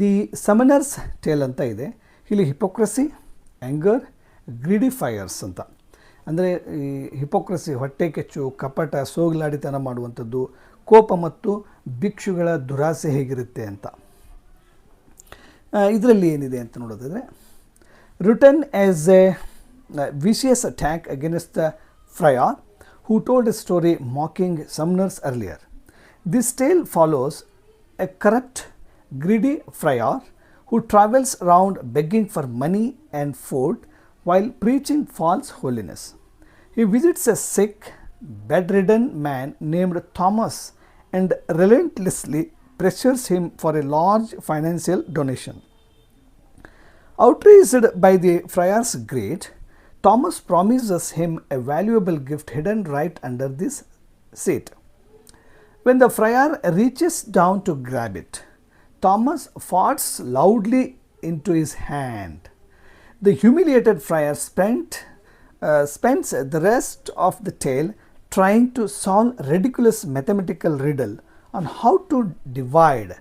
ದಿ ಸಮನರ್ಸ್ ಟೇಲ್ ಅಂತ ಇದೆ. ಇಲ್ಲಿ ಹಿಪೋಕ್ರಸಿ, ಆ್ಯಂಗರ್, ಗ್ರೀಡಿ ಫೈರ್ಸ್ ಅಂತ. ಅಂದರೆ ಈ ಹಿಪೋಕ್ರಸಿ ಹೊಟ್ಟೆ ಕೆಚ್ಚು, ಕಪಟ, ಸೋಗಲಾಡಿತನ ಮಾಡುವಂಥದ್ದು, ಕೋಪ ಮತ್ತು ಭಿಕ್ಷುಗಳ ದುರಾಸೆ ಹೇಗಿರುತ್ತೆ ಅಂತ. ಇದರಲ್ಲಿ ಏನಿದೆ ಅಂತ ನೋಡೋದಾದರೆ, written as a vicious attack against the friar who told a story mocking Sumner's earlier. This tale follows a corrupt, greedy friar who travels around begging for money and food while preaching false holiness. He visits a sick, bedridden man named Thomas and relentlessly pressures him for a large financial donation. Outraged by the friar's greed, Thomas promises him a valuable gift hidden right under this seat. When the friar reaches down to grab it, Thomas farts loudly into his hand. The humiliated friar spends the rest of the tale trying to solve a ridiculous mathematical riddle on how to divide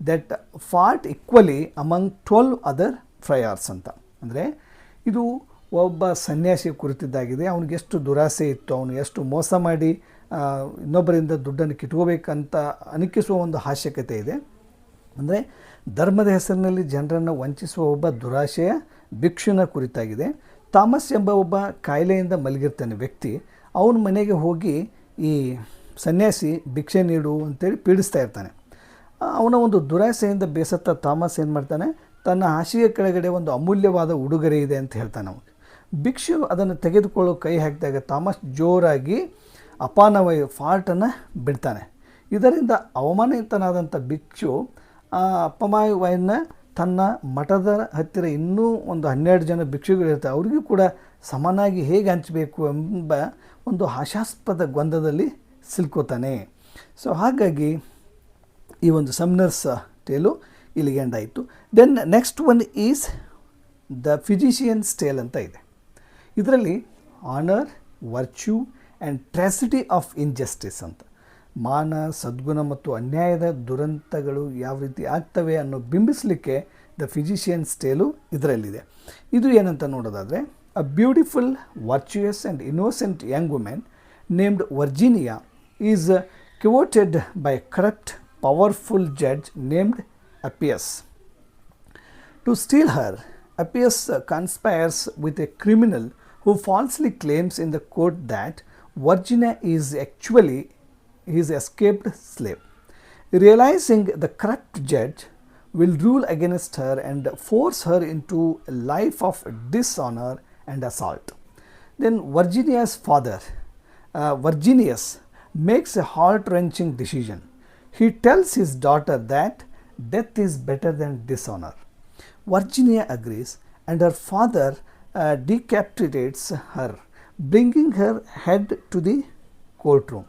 that fart equally among 12 other ಫ್ರೈಯಾರ್ಸ್ ಅಂತ. ಅಂದರೆ ಇದು ಒಬ್ಬ ಸನ್ಯಾಸಿ ಕುರಿತಿದ್ದಾಗಿದೆ. ಅವನಿಗೆ ಎಷ್ಟು ದುರಾಸೆ ಇತ್ತು, ಅವನು ಎಷ್ಟು ಮೋಸ ಮಾಡಿ ಇನ್ನೊಬ್ಬರಿಂದ ದುಡ್ಡನ್ನು ಕಿಟ್ಕೋಬೇಕಂತ ಅನಿಕಿಸುವ ಒಂದು ಹಾಸ್ಯಕತೆ ಇದೆ. ಅಂದರೆ ಧರ್ಮದ ಹೆಸರಿನಲ್ಲಿ ಜನರನ್ನು ವಂಚಿಸುವ ಒಬ್ಬ ದುರಾಶೆಯ ಭಿಕ್ಷುನ ಕುರಿತಾಗಿದೆ. ಥಾಮಸ್ ಎಂಬ ಒಬ್ಬ ಕಾಯಿಲೆಯಿಂದ ಮಲಗಿರ್ತಾನೆ ವ್ಯಕ್ತಿ. ಅವನ ಮನೆಗೆ ಹೋಗಿ ಈ ಸನ್ಯಾಸಿ ಭಿಕ್ಷೆ ನೀಡು ಅಂತೇಳಿ ಪೀಡಿಸ್ತಾ ಇರ್ತಾನೆ. ಅವನ ಒಂದು ದುರಾಸೆಯಿಂದ ಬೇಸತ್ತ ಥಾಮಸ್ ಏನು ಮಾಡ್ತಾನೆ, ತನ್ನ ಹಾಸಿಗೆ ಕೆಳಗಡೆ ಒಂದು ಅಮೂಲ್ಯವಾದ ಉಡುಗೊರೆ ಇದೆ ಅಂತ ಹೇಳ್ತಾನೆ ಅವನಿಗೆ. ಭಿಕ್ಷು ಅದನ್ನು ತೆಗೆದುಕೊಳ್ಳೋ ಕೈ ಹಾಕಿದಾಗ ಥಾಮಸ್ ಜೋರಾಗಿ ಅಪಾನವಾಯು ಫಾಲ್ಟನ್ನು ಬಿಡ್ತಾನೆ. ಇದರಿಂದ ಅವಮಾನಿತನಾದಂಥ ಭಿಕ್ಷು ಆ ಅಪಮಾಯವನ್ನು ತನ್ನ ಮಠದ ಹತ್ತಿರ ಇನ್ನೂ ಒಂದು 12 ಜನ ಭಿಕ್ಷುಗಳಿರ್ತಾರೆ, ಅವರಿಗೂ ಕೂಡ ಸಮನಾಗಿ ಹೇಗೆ ಹಂಚಬೇಕು ಎಂಬ ಒಂದು ಹಾಸ್ಯಾಸ್ಪದ ಗೊಂದದಲ್ಲಿ ಸಿಲ್ಕೋತಾನೆ. ಸೊ ಹಾಗಾಗಿ ಈ ಒಂದು ಸಮನರ್ಸ್ ಟೇಲು ಇಲ್ಲಿಗೆ ಎಂಡ್ ಆಯಿತು. Then next one is the Physician's Tale ಅಂತ ಇದೆ. ಇದರಲ್ಲಿ honour, virtue and tragedy of injustice ಅಂತ, ಮಾನ, ಸದ್ಗುಣ ಮತ್ತು ಅನ್ಯಾಯದ ದುರಂತಗಳು ಯಾವ ರೀತಿ ಆಗ್ತವೆ ಅನ್ನೋ ಬಿಂಬಿಸಲಿಕ್ಕೆ ದ ಫಿಜಿಷಿಯನ್ಸ್ ಟೇಲು ಇದರಲ್ಲಿದೆ. ಇದು ಏನಂತ ನೋಡೋದಾದರೆ, a beautiful, virtuous and innocent young women named Virginia is coveted by corrupt, powerful judge named Appius. To steal her, Appius conspires with a criminal who falsely claims in the court that Virginia is actually his escaped slave. Realizing the corrupt judge will rule against her and force her into a life of dishonor and assault. Then Virginia's father, Virginius, makes a heart-wrenching decision. He tells his daughter that death is better than dishonor. Virginia agrees and her father decapitates her, bringing her head to the courtroom.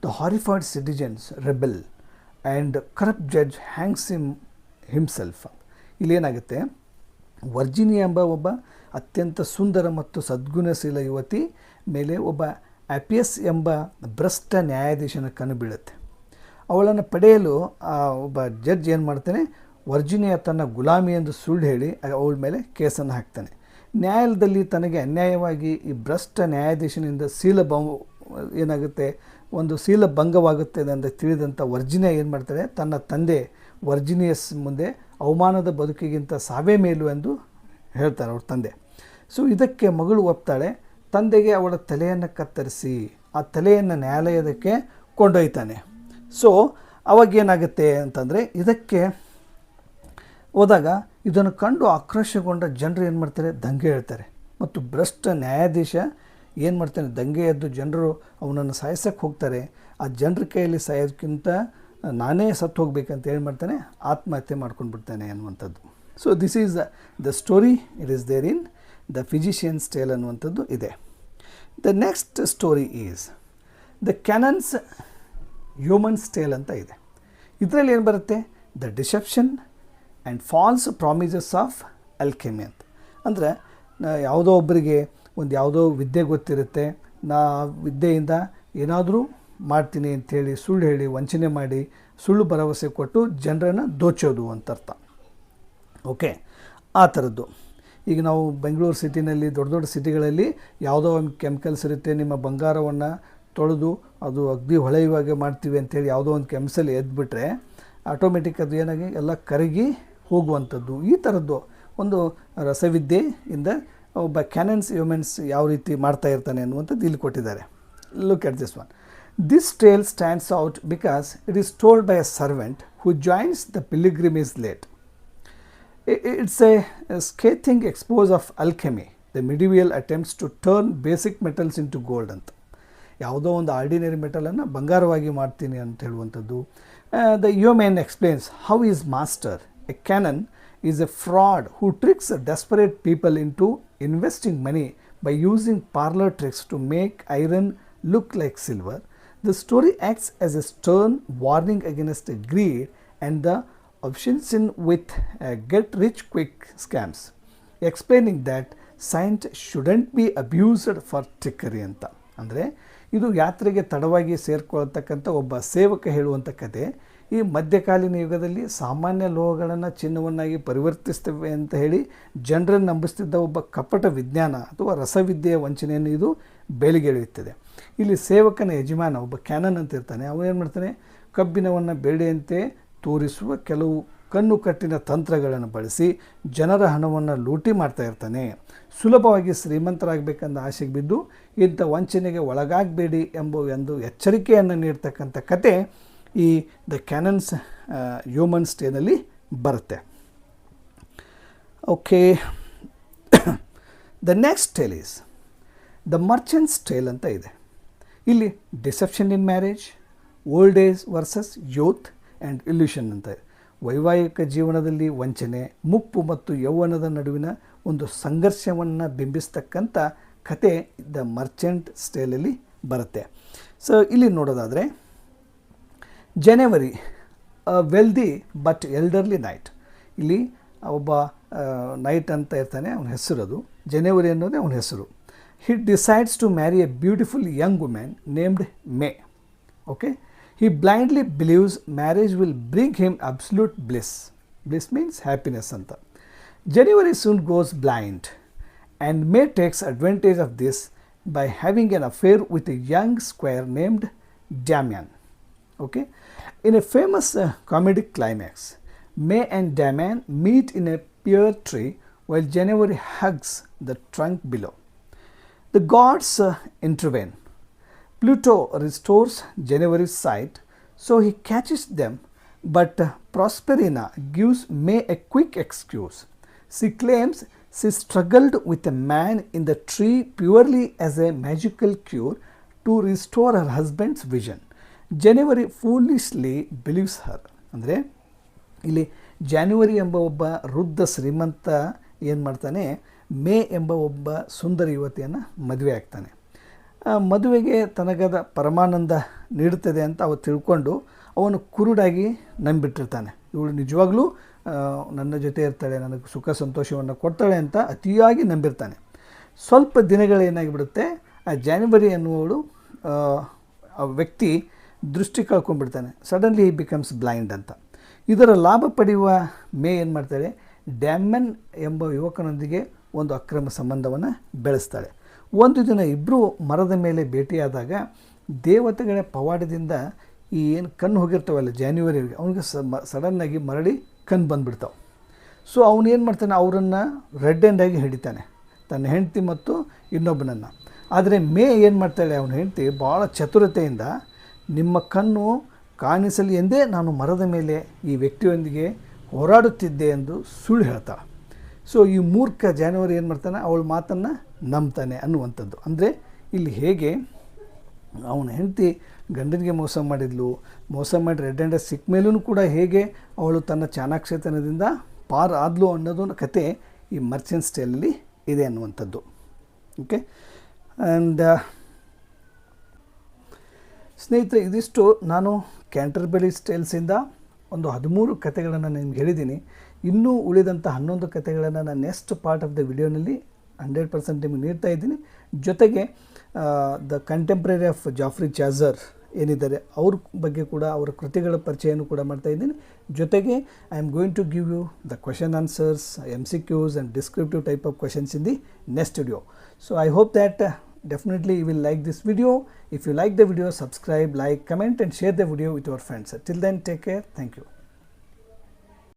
The horrified citizens rebel and corrupt judge hangs himself. ಇಲ್ಲೇನಾಗುತ್ತೆ, Virginia ಎಂಬ ಒಬ್ಬ ಅತ್ಯಂತ ಸುಂದರ ಮತ್ತು ಸದ್ಗುಣಶೀಲ ಯುವತಿ ಮೇಲೆ ಒಬ್ಬ ಅಪಿಯಸ್ ಎಂಬ ಭ್ರಷ್ಟ ನ್ಯಾಯಾಧೀಶನ ಕಣ್ಣು ಬೀಳುತ್ತೆ. ಅವಳನ್ನು ಪಡೆಯಲು ಒಬ್ಬ ಜಡ್ಜ್ ಏನು ಮಾಡ್ತಾನೆ, ವರ್ಜಿನಿಯಾ ತನ್ನ ಗುಲಾಮಿ ಎಂದು ಸುಳ್ಳು ಹೇಳಿ ಅವಳ ಮೇಲೆ ಕೇಸನ್ನು ಹಾಕ್ತಾನೆ. ನ್ಯಾಯಾಲಯದಲ್ಲಿ ತನಗೆ ಅನ್ಯಾಯವಾಗಿ ಈ ಭ್ರಷ್ಟ ನ್ಯಾಯಾಧೀಶನಿಂದ ಏನಾಗುತ್ತೆ, ಒಂದು ಶೀಲಭಂಗವಾಗುತ್ತೆ ಅಂತ ತಿಳಿದಂಥ ವರ್ಜಿನಿಯಾ ಏನು ಮಾಡ್ತಾಳೆ, ತನ್ನ ತಂದೆ ವರ್ಜಿನಿಯಸ್ ಮುಂದೆ ಅವಮಾನದ ಬದುಕಿಗಿಂತ ಸಾವೇ ಮೇಲು ಎಂದು ಹೇಳ್ತಾರೆ ಅವ್ರ ತಂದೆ. ಸೊ ಇದಕ್ಕೆ ಮಗಳು ಒಪ್ತಾಳೆ. ತಂದೆಗೆ ಅವಳ ತಲೆಯನ್ನು ಕತ್ತರಿಸಿ ಆ ತಲೆಯನ್ನು ನ್ಯಾಯಾಲಯದಕ್ಕೆ ಕೊಂಡೊಯ್ತಾನೆ. ಸೊ ಅವಾಗೇನಾಗುತ್ತೆ ಅಂತಂದರೆ, ಇದಕ್ಕೆ ಹೋದಾಗ ಇದನ್ನು ಕಂಡು ಆಕ್ರೋಶಗೊಂಡ ಜನರು ಏನು ಮಾಡ್ತಾರೆ, ದಂಗೆ ಹೇಳ್ತಾರೆ. ಮತ್ತು ಭ್ರಷ್ಟ ನ್ಯಾಯಾಧೀಶ ಏನು ಮಾಡ್ತಾನೆ, ದಂಗೆ ಎದ್ದು ಜನರು ಅವನನ್ನು ಸಾಯಿಸೋಕ್ಕೆ ಹೋಗ್ತಾರೆ. ಆ ಜನರ ಕೈಯಲ್ಲಿ ಸಾಯೋದಕ್ಕಿಂತ ನಾನೇ ಸತ್ತು ಹೋಗ್ಬೇಕಂತ ಏನು ಮಾಡ್ತಾನೆ, ಆತ್ಮಹತ್ಯೆ ಮಾಡ್ಕೊಂಡು ಬಿಡ್ತಾನೆ ಅನ್ನುವಂಥದ್ದು. So this is the story. It is there in the Physician's Tale ಅನ್ನುವಂಥದ್ದು ಇದೆ. The next story is the Canon's Yeoman's Tale ಅಂತ ಇದೆ. ಇದರಲ್ಲಿ ಏನು ಬರುತ್ತೆ, the deception and false promises of alchemy ಅಂತ. ಅಂದರೆ ಯಾವುದೋ ಒಬ್ಬರಿಗೆ ಯಾವುದೋ ವಿದ್ಯೆ ಗೊತ್ತಿರುತ್ತೆ, ನಾ ವಿದ್ಯೆಯಿಂದ ಏನಾದರೂ ಮಾಡ್ತೀನಿ ಅಂಥೇಳಿ ಸುಳ್ಳು ಹೇಳಿ ವಂಚನೆ ಮಾಡಿ ಸುಳ್ಳು ಭರವಸೆ ಕೊಟ್ಟು ಜನರನ್ನು ದೋಚೋದು ಅಂತ ಅರ್ಥ. ಓಕೆ, ಆ ಥರದ್ದು. ಈಗ ನಾವು ಬೆಂಗಳೂರು ಸಿಟಿನಲ್ಲಿ, ದೊಡ್ಡ ದೊಡ್ಡ ಸಿಟಿಗಳಲ್ಲಿ ಯಾವುದೋ ಒಂದು ಕೆಮಿಕಲ್ಸ್ ಇರುತ್ತೆ, ನಿಮ್ಮ ಬಂಗಾರವನ್ನು ತೊಳೆದು ಅದು ಅಗ್ದಿ ಹೊಳೆಯುವಾಗೆ ಮಾಡ್ತೀವಿ ಅಂಥೇಳಿ ಯಾವುದೋ ಒಂದು ಕೆಮಿಕಲ್ ಎದ್ಬಿಟ್ರೆ ಆಟೋಮೆಟಿಕ್ ಅದು ಏನಾಗಿ ಎಲ್ಲ ಕರಗಿ ಹೋಗುವಂಥದ್ದು. ಈ ಥರದ್ದು ಒಂದು ರಸವಿದ್ಯೆಯಿಂದ ಒಬ್ಬ ಕ್ಯಾನನ್ಸ್ ಹ್ಯೂಮನ್ಸ್ ಯಾವ ರೀತಿ ಮಾಡ್ತಾ ಇರ್ತಾನೆ ಅನ್ನುವಂಥದ್ದು ಇಲ್ಲಿ ಕೊಟ್ಟಿದ್ದಾರೆ. Look at this one. This tale stands out because it is told by a servant who joins the pilgrimage late. It's a scathing expose of alchemy, the medieval attempts to turn basic metals into gold ಅಂತ. ಯಾವುದೋ ಒಂದು ordinary ಮೆಟಲನ್ನು ಬಂಗಾರವಾಗಿ ಮಾಡ್ತೀನಿ ಅಂತ ಹೇಳುವಂಥದ್ದು. The yeoman explains how his master a canon is a fraud who tricks desperate people into investing money by using parlour tricks to make iron look like silver. The story acts as a stern warning against greed and the obsession with get rich quick scams, explaining that science shouldn't be abused for trickery ಅಂತ. ಅಂದರೆ ಇದು ಯಾತ್ರೆಗೆ ತಡವಾಗಿ ಸೇರ್ಕೊಳ್ತಕ್ಕಂಥ ಒಬ್ಬ ಸೇವಕ ಹೇಳುವಂಥ ಕತೆ. ಈ ಮಧ್ಯಕಾಲೀನ ಯುಗದಲ್ಲಿ ಸಾಮಾನ್ಯ ಲೋಹಗಳನ್ನು ಚಿನ್ನವನ್ನಾಗಿ ಪರಿವರ್ತಿಸ್ತವೆ ಅಂತ ಹೇಳಿ ಜನರನ್ನು ನಂಬಿಸ್ತಿದ್ದ ಒಬ್ಬ ಕಪಟ ವಿಜ್ಞಾನ ಅಥವಾ ರಸವಿದ್ಯೆಯ ವಂಚನೆಯನ್ನು ಇದು ಬೆಳಗೆಳೆಯುತ್ತದೆ. ಇಲ್ಲಿ ಸೇವಕನ ಯಜಮಾನ ಒಬ್ಬ ಕ್ಯಾನನ್ ಅಂತ ಇರ್ತಾನೆ. ಅವನು ಏನು ಮಾಡ್ತಾನೆ, ಕಬ್ಬಿಣವನ್ನು ಬೆಳ್ಳಿಯಂತೆ ತೋರಿಸುವ ಕೆಲವು ಕಣ್ಣು ಕಟ್ಟಿನ ತಂತ್ರಗಳನ್ನು ಬಳಸಿ ಜನರ ಹಣವನ್ನು ಲೂಟಿ ಮಾಡ್ತಾ ಇರ್ತಾನೆ. ಸುಲಭವಾಗಿ ಶ್ರೀಮಂತರಾಗಬೇಕೆಂದ ಆಸೆಗೆ ಬಿದ್ದು ಇಂಥ ವಂಚನೆಗೆ ಒಳಗಾಗಬೇಡಿ ಎಂಬ ಒಂದು ಎಚ್ಚರಿಕೆಯನ್ನು ನೀಡ್ತಕ್ಕಂಥ ಕತೆ ಈ ದ ಕ್ಯಾನನ್ಸ್ ಹ್ಯೂಮನ್ಸ್ ಟೇಲ್ನಲ್ಲಿ ಬರುತ್ತೆ. Okay, the next tale is the merchant's tale ಅಂತ ಇದೆ. ಇಲ್ಲಿ deception in marriage, old age versus youth and illusion ಅಂತ. ವೈವಾಹಿಕ ಜೀವನದಲ್ಲಿ ವಂಚನೆ, ಮುಪ್ಪು ಮತ್ತು ಯೌವನದ ನಡುವಿನ ಒಂದು ಸಂಘರ್ಷವನ್ನು ಬಿಂಬಿಸ್ತಕ್ಕಂಥ ಕತೆ ದ ಮರ್ಚೆಂಟ್ ಟೇಲಲ್ಲಿ ಬರುತ್ತೆ. ಸೊ ಇಲ್ಲಿ ನೋಡೋದಾದರೆ, ಜನವರಿ ವೆಲ್ದಿ ಬಟ್ ಎಲ್ಡರ್ಲಿ ನೈಟ್. ಇಲ್ಲಿ ಒಬ್ಬ ನೈಟ್ ಅಂತ ಇರ್ತಾನೆ, ಅವನ ಹೆಸರು ಅದು ಜನವರಿ ಅನ್ನೋದೇ ಅವನ ಹೆಸರು. He decides to marry a beautiful young women named May. Okay, he blindly believes marriage will bring him absolute bliss. Bliss means happiness anta. January soon goes blind and May takes advantage of this by having an affair with a young squire named Damian. Okay, in a famous comedic climax, May and Damian meet in a pear tree while January hugs the trunk below. The gods intervene. Pluto restores January's sight, so he catches them, but Proserpina gives May a quick excuse. She claims she struggled with a man in the tree purely as a magical cure to restore her husband's vision. January foolishly believes her. ಅಂದರೆ ಇಲ್ಲಿ January ಎಂಬ ಒಬ್ಬ ವೃದ್ಧ ಶ್ರೀಮಂತ ಏನು ಮಾಡ್ತಾನೆ, ಮೇ ಎಂಬ ಒಬ್ಬ ಸುಂದರ ಯುವತಿಯನ್ನು ಮದುವೆ ಆಗ್ತಾನೆ. ಮದುವೆಗೆ ತನಗಾದ ಪರಮಾನಂದ ನೀಡುತ್ತದೆ ಅಂತ ಅವ ತಿಳ್ಕೊಂಡು ಅವನು ಕುರುಡಾಗಿ ನಂಬಿಟ್ಟಿರ್ತಾನೆ. ಇವಳು ನಿಜವಾಗ್ಲೂ ನನ್ನ ಜೊತೆ ಇರ್ತಾಳೆ, ನನಗೆ ಸುಖ ಸಂತೋಷವನ್ನು ಕೊಡ್ತಾಳೆ ಅಂತ ಅತಿಯಾಗಿ ನಂಬಿರ್ತಾನೆ. ಸ್ವಲ್ಪ ದಿನಗಳೇನಾಗಿಬಿಡುತ್ತೆ, ಆ ಜಾನ್ವರಿ ಅನ್ನುವಳು ಆ ವ್ಯಕ್ತಿ ದೃಷ್ಟಿ ಕಳ್ಕೊಂಡ್ಬಿಡ್ತಾನೆ. ಸಡನ್ಲಿ ಹಿ ಬಿಕಮ್ಸ್ ಬ್ಲೈಂಡ್ ಅಂತ. ಇದರ ಲಾಭ ಪಡೆಯುವ ಮೇ ಏನು ಮಾಡ್ತಾಳೆ, ಡ್ಯಾಮನ್ ಎಂಬ ಯುವಕನೊಂದಿಗೆ ಒಂದು ಅಕ್ರಮ ಸಂಬಂಧವನ್ನು ಬೆಳೆಸ್ತಾಳೆ. ಒಂದು ದಿನ ಇಬ್ಬರು ಮರದ ಮೇಲೆ ಭೇಟಿಯಾದಾಗ ದೇವತೆಗಳ ಪವಾಡದಿಂದ ಈ ಏನು ಕಣ್ಣು ಹೋಗಿರ್ತಾವಲ್ಲ ಜಾನ್ವರಿಗೆ, ಅವನಿಗೆ ಸಡನ್ನಾಗಿ ಮರಳಿ ಕಣ್ಣು ಬಂದುಬಿಡ್ತಾವೆ. ಸೊ ಅವನೇನು ಮಾಡ್ತಾನೆ, ಅವರನ್ನು ರೆಡ್ ಹ್ಯಾಂಡಾಗಿ ಹಿಡಿತಾನೆ, ತನ್ನ ಹೆಂಡತಿ ಮತ್ತು ಇನ್ನೊಬ್ಬನನ್ನು. ಆದರೆ ಮೇ ಏನು ಮಾಡ್ತಾಳೆ, ಅವನ ಹೆಂಡತಿ ಭಾಳ ಚತುರತೆಯಿಂದ ನಿಮ್ಮ ಕಣ್ಣು ಕಾಣಿಸಲಿ ಎಂದೇ ನಾನು ಮರದ ಮೇಲೆ ಈ ವ್ಯಕ್ತಿಯೊಂದಿಗೆ ಹೋರಾಡುತ್ತಿದ್ದೆ ಎಂದು ಸುಳ್ಳು ಹೇಳ್ತಾಳೆ. ಸೊ ಈ ಮೂರ್ಖ ಜಾನ್ವರಿ ಏನು ಮಾಡ್ತಾನೆ, ಅವಳ ಮಾತನ್ನು ನಂಬ್ತಾನೆ ಅನ್ನುವಂಥದ್ದು. ಅಂದರೆ ಇಲ್ಲಿ ಹೇಗೆ ಅವನ ಹೆಂಡತಿ ಗಂಡನಿಗೆ ಮೋಸ ಮಾಡಿದ್ಲು, ಮೋಸ ಮಾಡಿ ರೆಡ್ ಹ್ಯಾಂಡ್ ಸಿಕ್ಕ ಮೇಲೂ ಕೂಡ ಹೇಗೆ ಅವಳು ತನ್ನ ಚಾಣಾಕ್ಷತನದಿಂದ ಪಾರ್ ಆದ್ಲು ಅನ್ನೋದು ಕತೆ ಈ ಮರ್ಚೆಂಟ್ಸ್ ಟೇಲಲ್ಲಿ ಇದೆ ಅನ್ನುವಂಥದ್ದು. ಓಕೆ, ಆ್ಯಂಡ್ ಸ್ನೇಹಿತರೆ, ಇದಿಷ್ಟು ನಾನು ಕ್ಯಾಂಟರ್ಬರಿ ಟೇಲ್ಸಿಂದ ಒಂದು 13 ಕತೆಗಳನ್ನು ನಿಮ್ಗೆ ಹೇಳಿದ್ದೀನಿ. ಇನ್ನೂ ಉಳಿದಂಥ 11 ಕತೆಗಳನ್ನು ನಾನು ನೆಕ್ಸ್ಟ್ ಪಾರ್ಟ್ ಆಫ್ ದ ವಿಡಿಯೋನಲ್ಲಿ 100% ನಿಮಗೆ ನೀಡ್ತಾ ಇದ್ದೀನಿ. ಜೊತೆಗೆ ದ ಕಂಟೆಂಪ್ರರಿ ಆಫ್ ಜಾಫ್ರಿ ಚಾಜರ್ ಏನಿದ್ದಾರೆ ಅವ್ರ ಬಗ್ಗೆ ಕೂಡ, ಅವರ ಕೃತಿಗಳ ಪರಿಚಯನೂ ಕೂಡ ಮಾಡ್ತಾ ಇದ್ದೀನಿ. ಜೊತೆಗೆ I am going to give you the question answers, MCQs and descriptive type of questions in the next video. So I hope that definitely you will like this video. If you like the video, subscribe, like, comment and share the video with your friends. Till then, take care. Thank you.